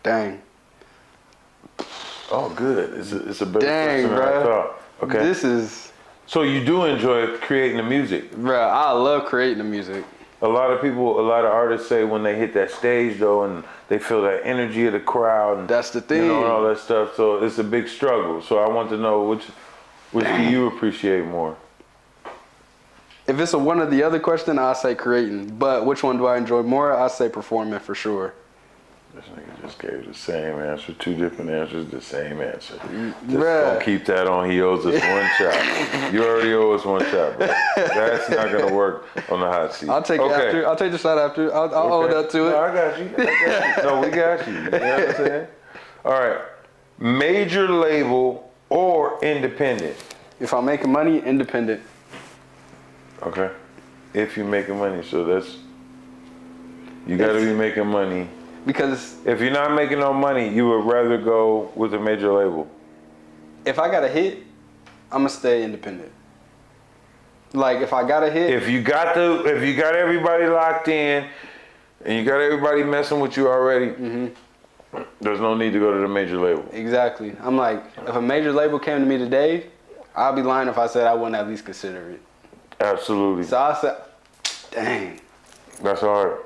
Dang. Oh, good. It's a better Dang, question than I thought. Okay. This is... So you do enjoy creating the music? Bro, I love creating the music. A lot of artists say when they hit that stage, though, and they feel that energy of the crowd. And, that's the thing. And all that stuff. So it's a big struggle. So I want to know which do you appreciate more? If it's a one or the other question, I say creating. But which one do I enjoy more? I say performing for sure. This nigga just gave the same answer, 2 different answers, the same answer. Just Bruh. don't keep that on. He owes us one shot. You already owe us one shot, bro. That's not gonna work on the hot seat. I'll take it after. I'll take the shot after. I'll hold up to it. No, I got you. No, we got you. You know what I'm saying? All right. Major label or independent? If I'm making money, independent. Okay. If you're making money, so that's you got to be making money. Because if you're not making no money, you would rather go with a major label. If I got a hit, I'm gonna stay independent. Like if I got a hit, if you got everybody locked in, and you got everybody messing with you already, There's no need to go to the major label. Exactly. I'm like, if a major label came to me today, I'd be lying if I said I wouldn't at least consider it. Absolutely. So I said, dang. That's hard.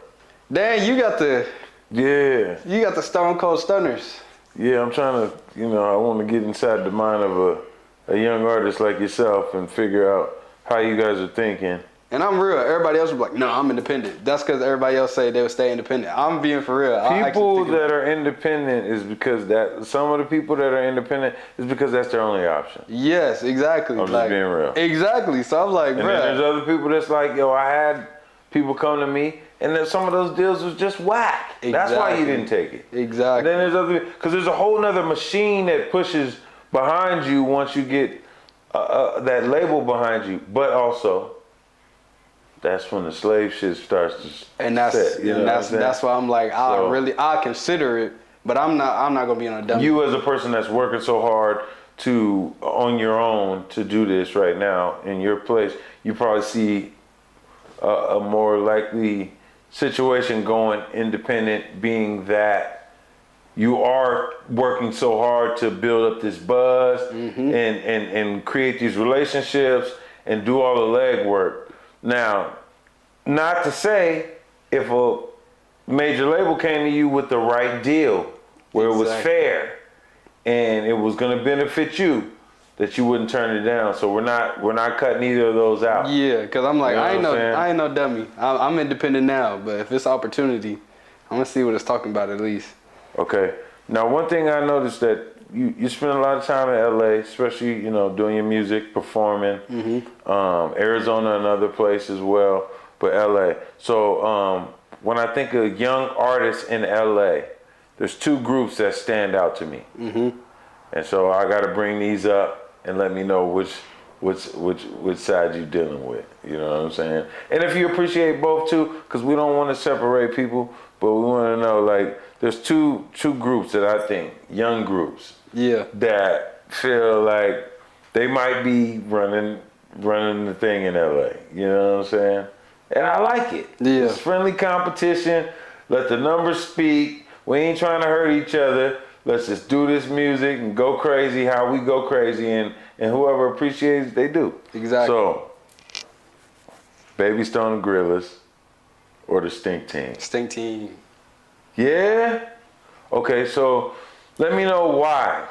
Dang, you got the Stone Cold Stunners. Yeah, I'm trying to, I want to get inside the mind of a young artist like yourself and figure out how you guys are thinking. And I'm real. Everybody else would be like, no, I'm independent. That's because everybody else say they would stay independent. I'm being for real. People that are independent is because some of the people that are independent is because that's their only option. Yes, exactly. I'm just being real. Exactly. So I'm like, and then there's other people that's like, I had people come to me and then some of those deals was just whack. Exactly. That's why you didn't take it. Exactly. And then there's other, because there's a whole nother machine that pushes behind you once you get that label behind you, but also that's when the slave shit starts to that's why I'm like, I consider it, but I'm not gonna be on a dumb. You as a person that's working so hard on your own to do this right now in your place, you probably see a more likely situation going independent, being that you are working so hard to build up this buzz and create these relationships and do all the legwork. Now, not to say if a major label came to you with the right deal where it was fair and it was going to benefit you, that you wouldn't turn it down. So we're not cutting either of those out. Yeah, because I'm like, I ain't no dummy. I'm independent now, but if it's opportunity, I'm gonna see what it's talking about at least. Okay. Now, one thing I noticed that you spend a lot of time in LA, especially, doing your music, performing, Arizona, another place as well, but LA. So when I think of young artists in LA, there's two groups that stand out to me. And so I got to bring these up and let me know which side you're dealing with. You know what I'm saying? And if you appreciate both too, because we don't want to separate people, but we want to know, like, there's two groups that I think, young groups, that feel like they might be running the thing in LA. You know what I'm saying? And I like it. Yeah. It's friendly competition. Let the numbers speak. We ain't trying to hurt each other. Let's just do this music and go crazy how we go crazy, and whoever appreciates it, they do. Exactly. So, Baby Stone Gorillas or the Stink Team? Stink Team. Yeah? Okay, so let me know why.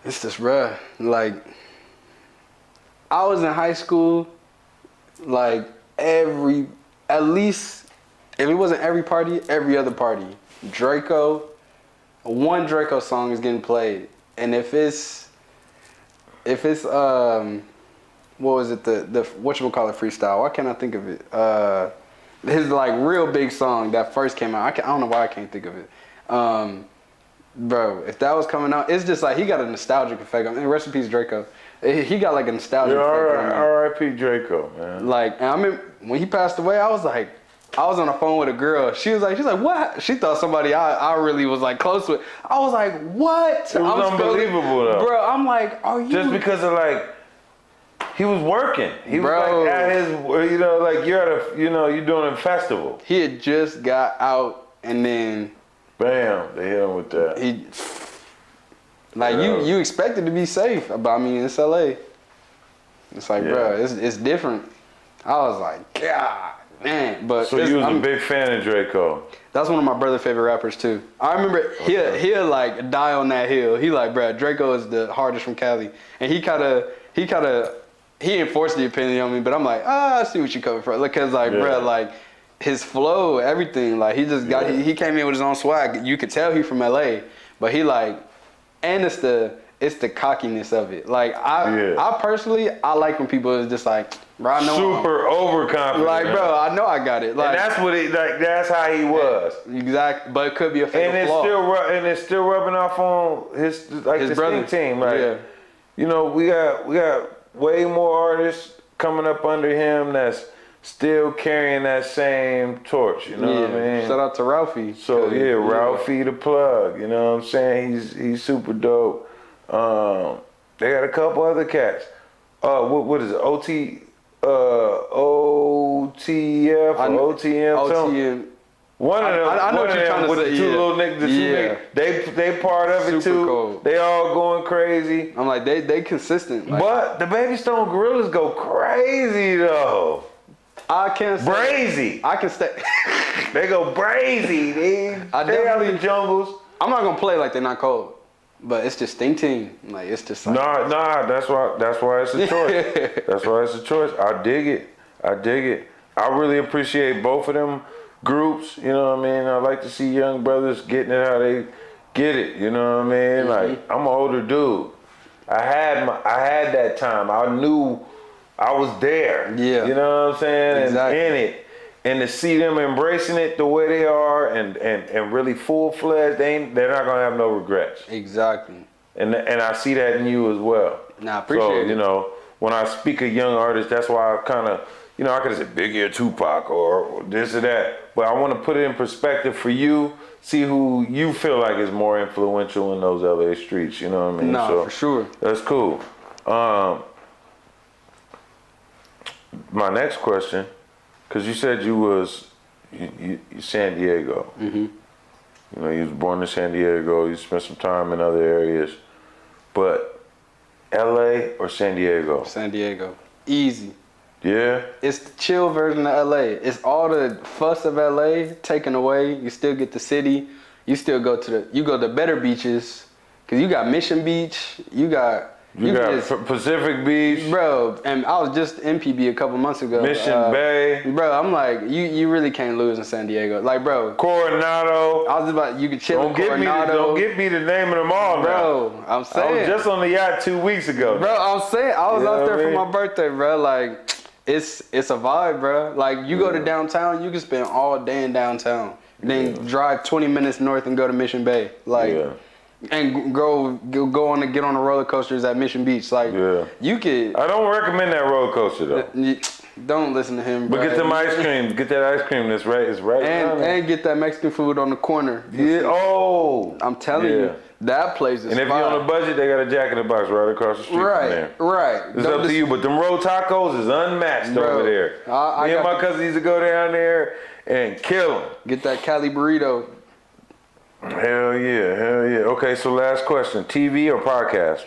It's just bruh. Like, I was in high school, like, at least, if it wasn't every party, every other party. One Draco song is getting played. And if it's what was it, the whatchamacallit freestyle? Why can't I think of it? His like real big song that first came out. I don't know why I can't think of it. Bro, if that was coming out, it's just like he got a nostalgic effect. I mean, rest in peace, Draco. He got like a nostalgic effect. R.I.P. Draco, man. Like, and I mean, when he passed away, I was on the phone with a girl. She's like, what? She thought somebody I really was like close with. I was like, what? It was unbelievable though. Bro, I'm like, are you? Just because of like, he was working. He was like at his, like you're at you're doing a festival. He had just got out and then. Bam, they hit him with that. You expected to be safe, but I mean, it's LA. It's like, bro, it's different. I was like, God. Man, but so you was a big fan of Draco. That's one of my brother's favorite rappers too. I remember he'll like die on that hill. He like, bruh, Draco is the hardest from Cali, and he enforced the opinion on me. But I'm like, I see what you coming from, because like, bruh, like his flow, everything, like he just got he came in with his own swag. You could tell he from LA, but he like, and it's the cockiness of it. Like I personally like when people is just like, bro, I know super overconfident. Like, bro, I know I got it. Like, and that's what that's how he was. Exactly, but it could be a fatal flaw. And it's still rubbing off on his brother team. Like, we got way more artists coming up under him that's still carrying that same torch. You know what I mean? Shout out to Ralphie. So Ralphie the plug. You know what I'm saying? He's super dope. They got a couple other cats. What is it? OTF or OTM? OTM. One of them, I know one what of you're them trying to with say, the two yeah. little niggas, the two Yeah. niggas, they part of it Super too. cold. They all going crazy. I'm like, they consistent. Like, But the Baby Stone Gorillas go crazy though. I can't say. Brazy. I can stay. They go brazy. They out the jungles. I'm not gonna play like they're not cold, but it's just Sting Team. Like it's just like, Nah. That's why it's a choice. That's why it's a choice. I dig it. I really appreciate both of them groups. You know what I mean? I like to see young brothers getting it how they get it. You know what I mean? Like I'm an older dude. I had that time. I knew I was there. Yeah. You know what I'm saying? Exactly. And in it. And to see them embracing it the way they are and really full-fledged, they're not gonna have no regrets. Exactly. And I see that in you as well. Nah, I appreciate it. You know, when I speak of young artists, that's why I kind of, you know, I could have said Biggie or Tupac or this or that. But I want to put it in perspective for you, see who you feel like is more influential in those LA streets. You know what I mean? Nah, so for sure. That's cool. My next question, because you said you was you San Diego. Mm-hmm. You know, you was born in San Diego. You spent some time in other areas, but LA or San Diego? San Diego. Easy. Yeah. It's the chill version of LA. It's all the fuss of LA taken away. You still get the city. You still go to the better beaches, cause you got Mission Beach. You got Pacific Beach, bro. And I was just in PB a couple months ago. Mission Bay, bro. I'm like, you really can't lose in San Diego, like, bro. Coronado. I was about, you could chill in Coronado. Don't get me the name of them all, bro. Now. I'm saying. I was just on the yacht 2 weeks ago. Bro, I'm saying I was out there for mean? my birthday, bro. Like, it's a vibe, bro. Like, you go to downtown, you can spend all day in downtown. Then drive 20 minutes north and go to Mission Bay. Like. Yeah. And get on the roller coasters at Mission Beach. Like, you could. I don't recommend that roller coaster though. Don't listen to him, bro. But get them ice cream. Get that ice cream that's right. It's right. And get that Mexican food on the corner. Yeah. Oh. I'm telling you, that place is. And if you're on a budget, they got a Jack in the Box right across the street from there. Right. It's up to you. But them roll tacos is unmatched over there. Me and my cousin used to go down there and kill them. Get that Cali burrito. Hell yeah. Okay, so last question. TV or podcast?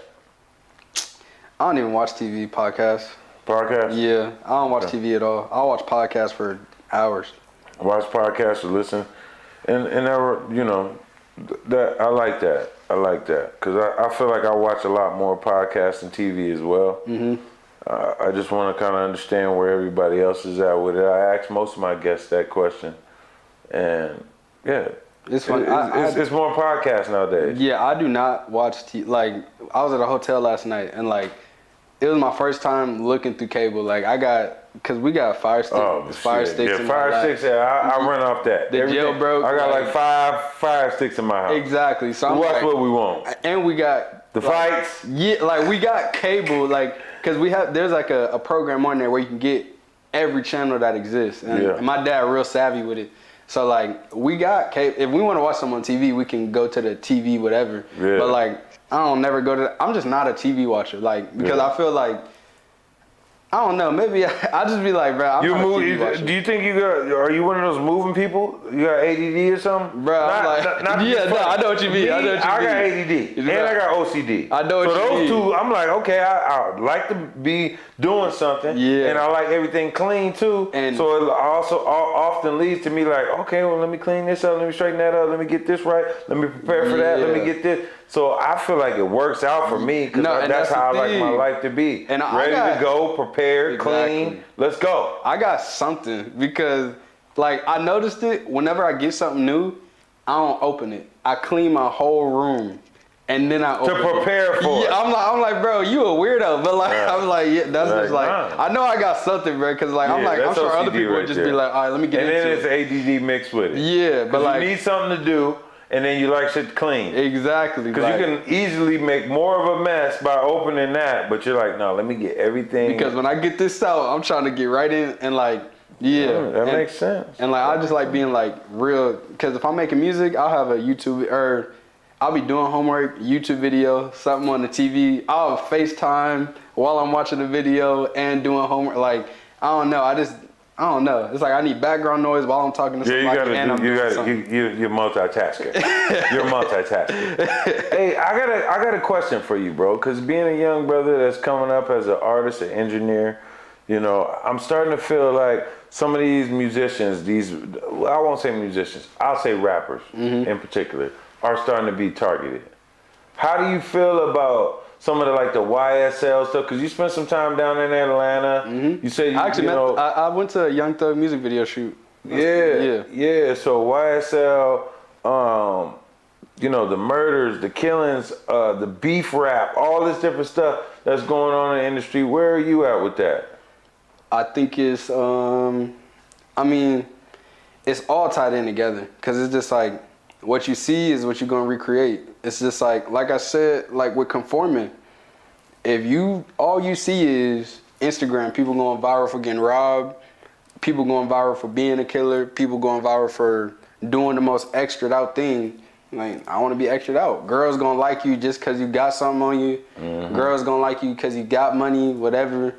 I don't even watch TV podcasts. Podcast? Yeah, I don't watch TV at all. I watch podcasts for hours. I watch podcasts or listen. And you know, that I like that. Because I feel like I watch a lot more podcasts than TV as well. Mm-hmm. I just want to kind of understand where everybody else is at with it. I ask most of my guests that question. And yeah. It's funny. It's more podcasts nowadays. Yeah, I do not watch TV. Like, I was at a hotel last night, and like, it was my first time looking through cable. Like, because we got Fire Stick. Fire Sticks. Yeah, Fire Sticks. Yeah, I run off that. The jailbroke. I got like 5 Fire Sticks in my house. Exactly. So watch what we want. And we got the fights. Yeah, like we got cable. Like, because there's like a program on there where you can get every channel that exists. And my dad real savvy with it. So, like, we got cable. If we want to watch something on TV, we can go to the TV, whatever. Yeah. But, like, I don't never go to I'm just not a TV watcher. Like, because I feel like, I don't know, maybe I just be like, bro, I'm not a TV watcher. Do you think are you one of those moving people? You got ADD or something? Bro, I know what you mean. I got ADD and I got OCD. I know what you mean. So those two, I'm like, okay, I like to be doing something, and I like everything clean too. And so it also often leads to me like, okay, well, let me clean this up, let me straighten that up, let me get this right, let me prepare for that, let me get this. So I feel like it works out for me because that's how I like my life to be. And ready to go, prepared, clean. Let's go. I got something because, like, I noticed it whenever I get something new, I don't open it. I clean my whole room. And then I open to prepare it. for it. I'm like, bro, you a weirdo. But like, I'm like, that's like, just like, I know I got something, bro. Because like, I'm sure other people would just be like, all right, let me get into it. And then it's ADD mixed with it. Yeah, but like, you need something to do. And then you like shit clean. Exactly. Because you can easily make more of a mess by opening that, but you're like, no, let me get everything. Because when I get this out, I'm trying to get right in and like, that makes sense. And like, I just like being like real, because if I'm making music, I'll have a YouTube, or I'll be doing homework, YouTube video, something on the TV. I'll FaceTime while I'm watching the video and doing homework. Like, I don't know, I don't know. It's like I need background noise while I'm talking to somebody. You're multitasking. You're multitasking. Hey, I got a question for you, bro. Because being a young brother that's coming up as an artist, an engineer, you know, I'm starting to feel like some of these musicians, I won't say musicians, I'll say rappers in particular, are starting to be targeted. How do you feel about some of the YSL stuff? Because you spent some time down in Atlanta. You say I went to a Young Thug music video shoot. Yeah. So YSL, the murders, the killings, the beef rap, all this different stuff that's going on in the industry. Where are you at with that? I think it's, it's all tied in together. Because it's just like, what you see is what you're going to recreate. It's just like I said, like with conforming, all you see is Instagram, people going viral for getting robbed, people going viral for being a killer, people going viral for doing the most extra out thing. Like, I want to be extra out. Girls gonna like you just because you got something on you. Girls gonna like you because you got money, whatever.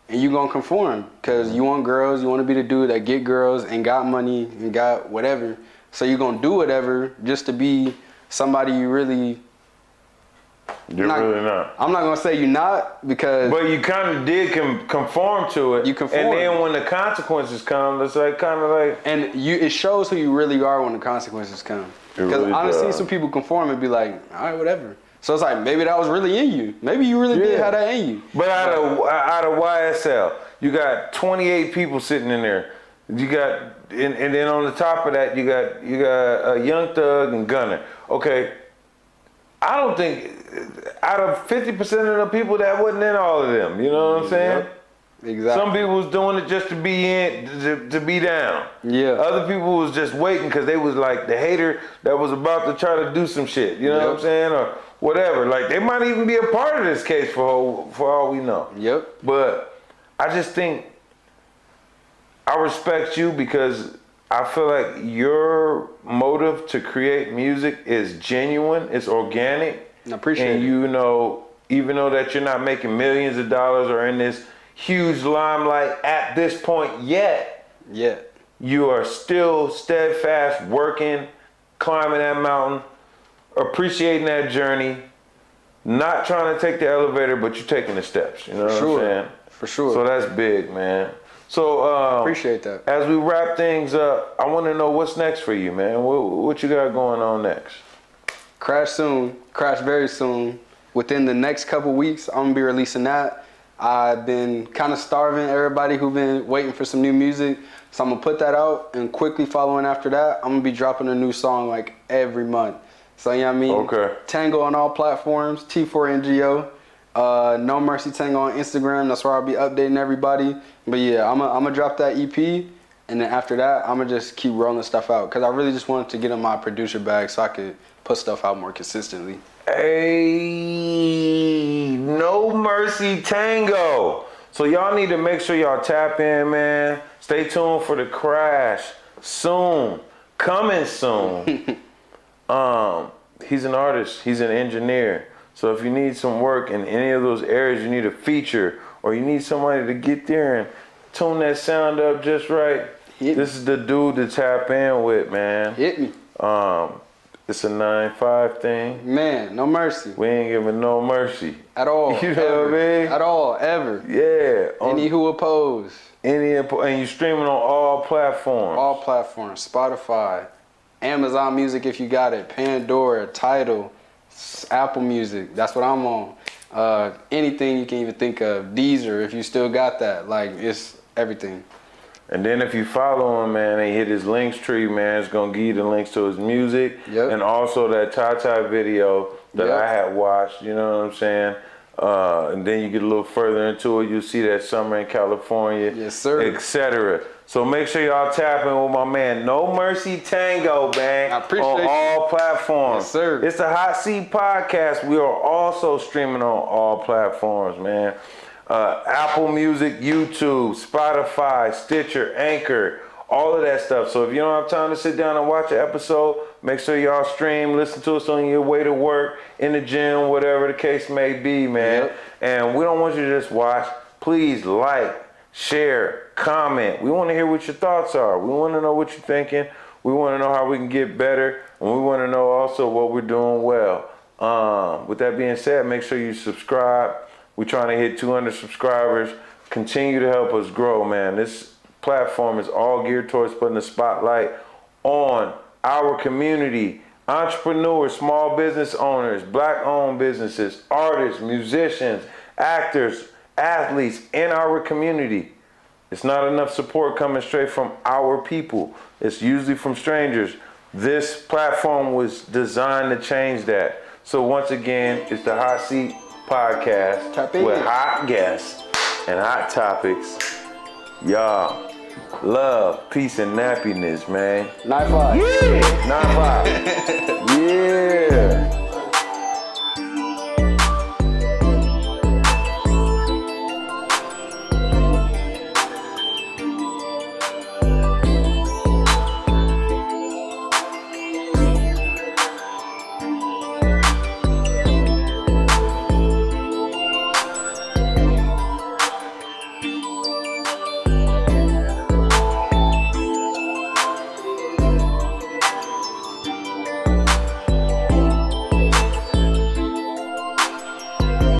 And you gonna conform because you want girls, you want to be the dude that get girls and got money and got whatever. So you're gonna do whatever just to be somebody you really... You're really not. I'm not gonna say you're not because... But you kind of did conform to it. You conform. And then when the consequences come, it's like kind of like... And it shows who you really are when the consequences come. Because really I've seen some people conform and be like, all right, whatever. So it's like, maybe that was really in you. Maybe you really did have that in you. But out of YSL, you got 28 people sitting in there. You got, and then on the top of that, you got Young Thug and Gunna. Okay, I don't think, out of 50% of the people, that wasn't in all of them. You know what I'm saying? Yep. Exactly. Some people was doing it just to be in, to be down. Yeah. Other people was just waiting because they was like the hater that was about to try to do some shit. You know what I'm saying? Or whatever. Like, they might even be a part of this case for all we know. Yep. But I just think I respect you because I feel like your motive to create music is genuine. It's organic. I appreciate it. And you know, even though that you're not making millions of dollars or in this huge limelight at this point yet, you are still steadfast, working, climbing that mountain, appreciating that journey, not trying to take the elevator, but you're taking the steps. You know what I'm saying? For sure. So that's big, man. So appreciate that. As we wrap things up, I want to know what's next for you, man. What you got going on next? Crash very soon. Within the next couple weeks, I'm gonna be releasing that. I've been kind of starving everybody who've been waiting for some new music. So I'm gonna put that out, and quickly following after that, I'm gonna be dropping a new song like every month. So, you know what I mean? Okay. Tango on all platforms, T4NGO. No Mercy Tango on Instagram. That's where I'll be updating everybody. But yeah, I'm gonna drop that EP, and then after that, I'm gonna just keep rolling stuff out. Cause I really just wanted to get in my producer bag so I could put stuff out more consistently. Hey, No Mercy Tango. So y'all need to make sure y'all tap in, man. Stay tuned for the Crash soon, coming soon. He's an artist. He's an engineer. So if you need some work in any of those areas, you need a feature, or you need somebody to get there and tune that sound up just right. This is the dude to tap in with, man. Hit me. It's a 9-5 thing. Man, no mercy. We ain't giving no mercy. At all. You know what I mean? At all, ever. Yeah. Any who oppose. And you streaming on all platforms. All platforms. Spotify, Amazon Music if you got it, Pandora, Tidal, Apple Music. That's what I'm on. Anything you can even think of. Deezer if you still got that. Like, it's everything. And then if you follow him, man, and hit his links tree, man, it's going to give you the links to his music. Yep. And also that Tata video that I had watched, you know what I'm saying? And then you get a little further into it, you'll see that Summer in California, yes, sir, etc. So make sure y'all tap in with my man, No Mercy Tango, man, I appreciate on all platforms. Yes, sir. It's the Hot Seat Podcast. We are also streaming on all platforms, man. Apple Music, YouTube, Spotify, Stitcher, Anchor, all of that stuff. So if you don't have time to sit down and watch an episode, make sure y'all stream, listen to us on your way to work, in the gym, whatever the case may be, man. Yep. And we don't want you to just watch. Please like, share, comment. We want to hear what your thoughts are. We want to know what you're thinking. We want to know how we can get better. And we want to know also what we're doing well. With that being said, make sure you subscribe. We're trying to hit 200 subscribers. Continue to help us grow, man. This platform is all geared towards putting the spotlight on our community. Entrepreneurs, small business owners, black-owned businesses, artists, musicians, actors, athletes in our community. It's not enough support coming straight from our people. It's usually from strangers. This platform was designed to change that. So once again, it's the Hot Seat Podcast with hot guests and hot topics. Y'all, love, peace, and nappiness, man. 9-5. Yeah! 9-5. Yeah!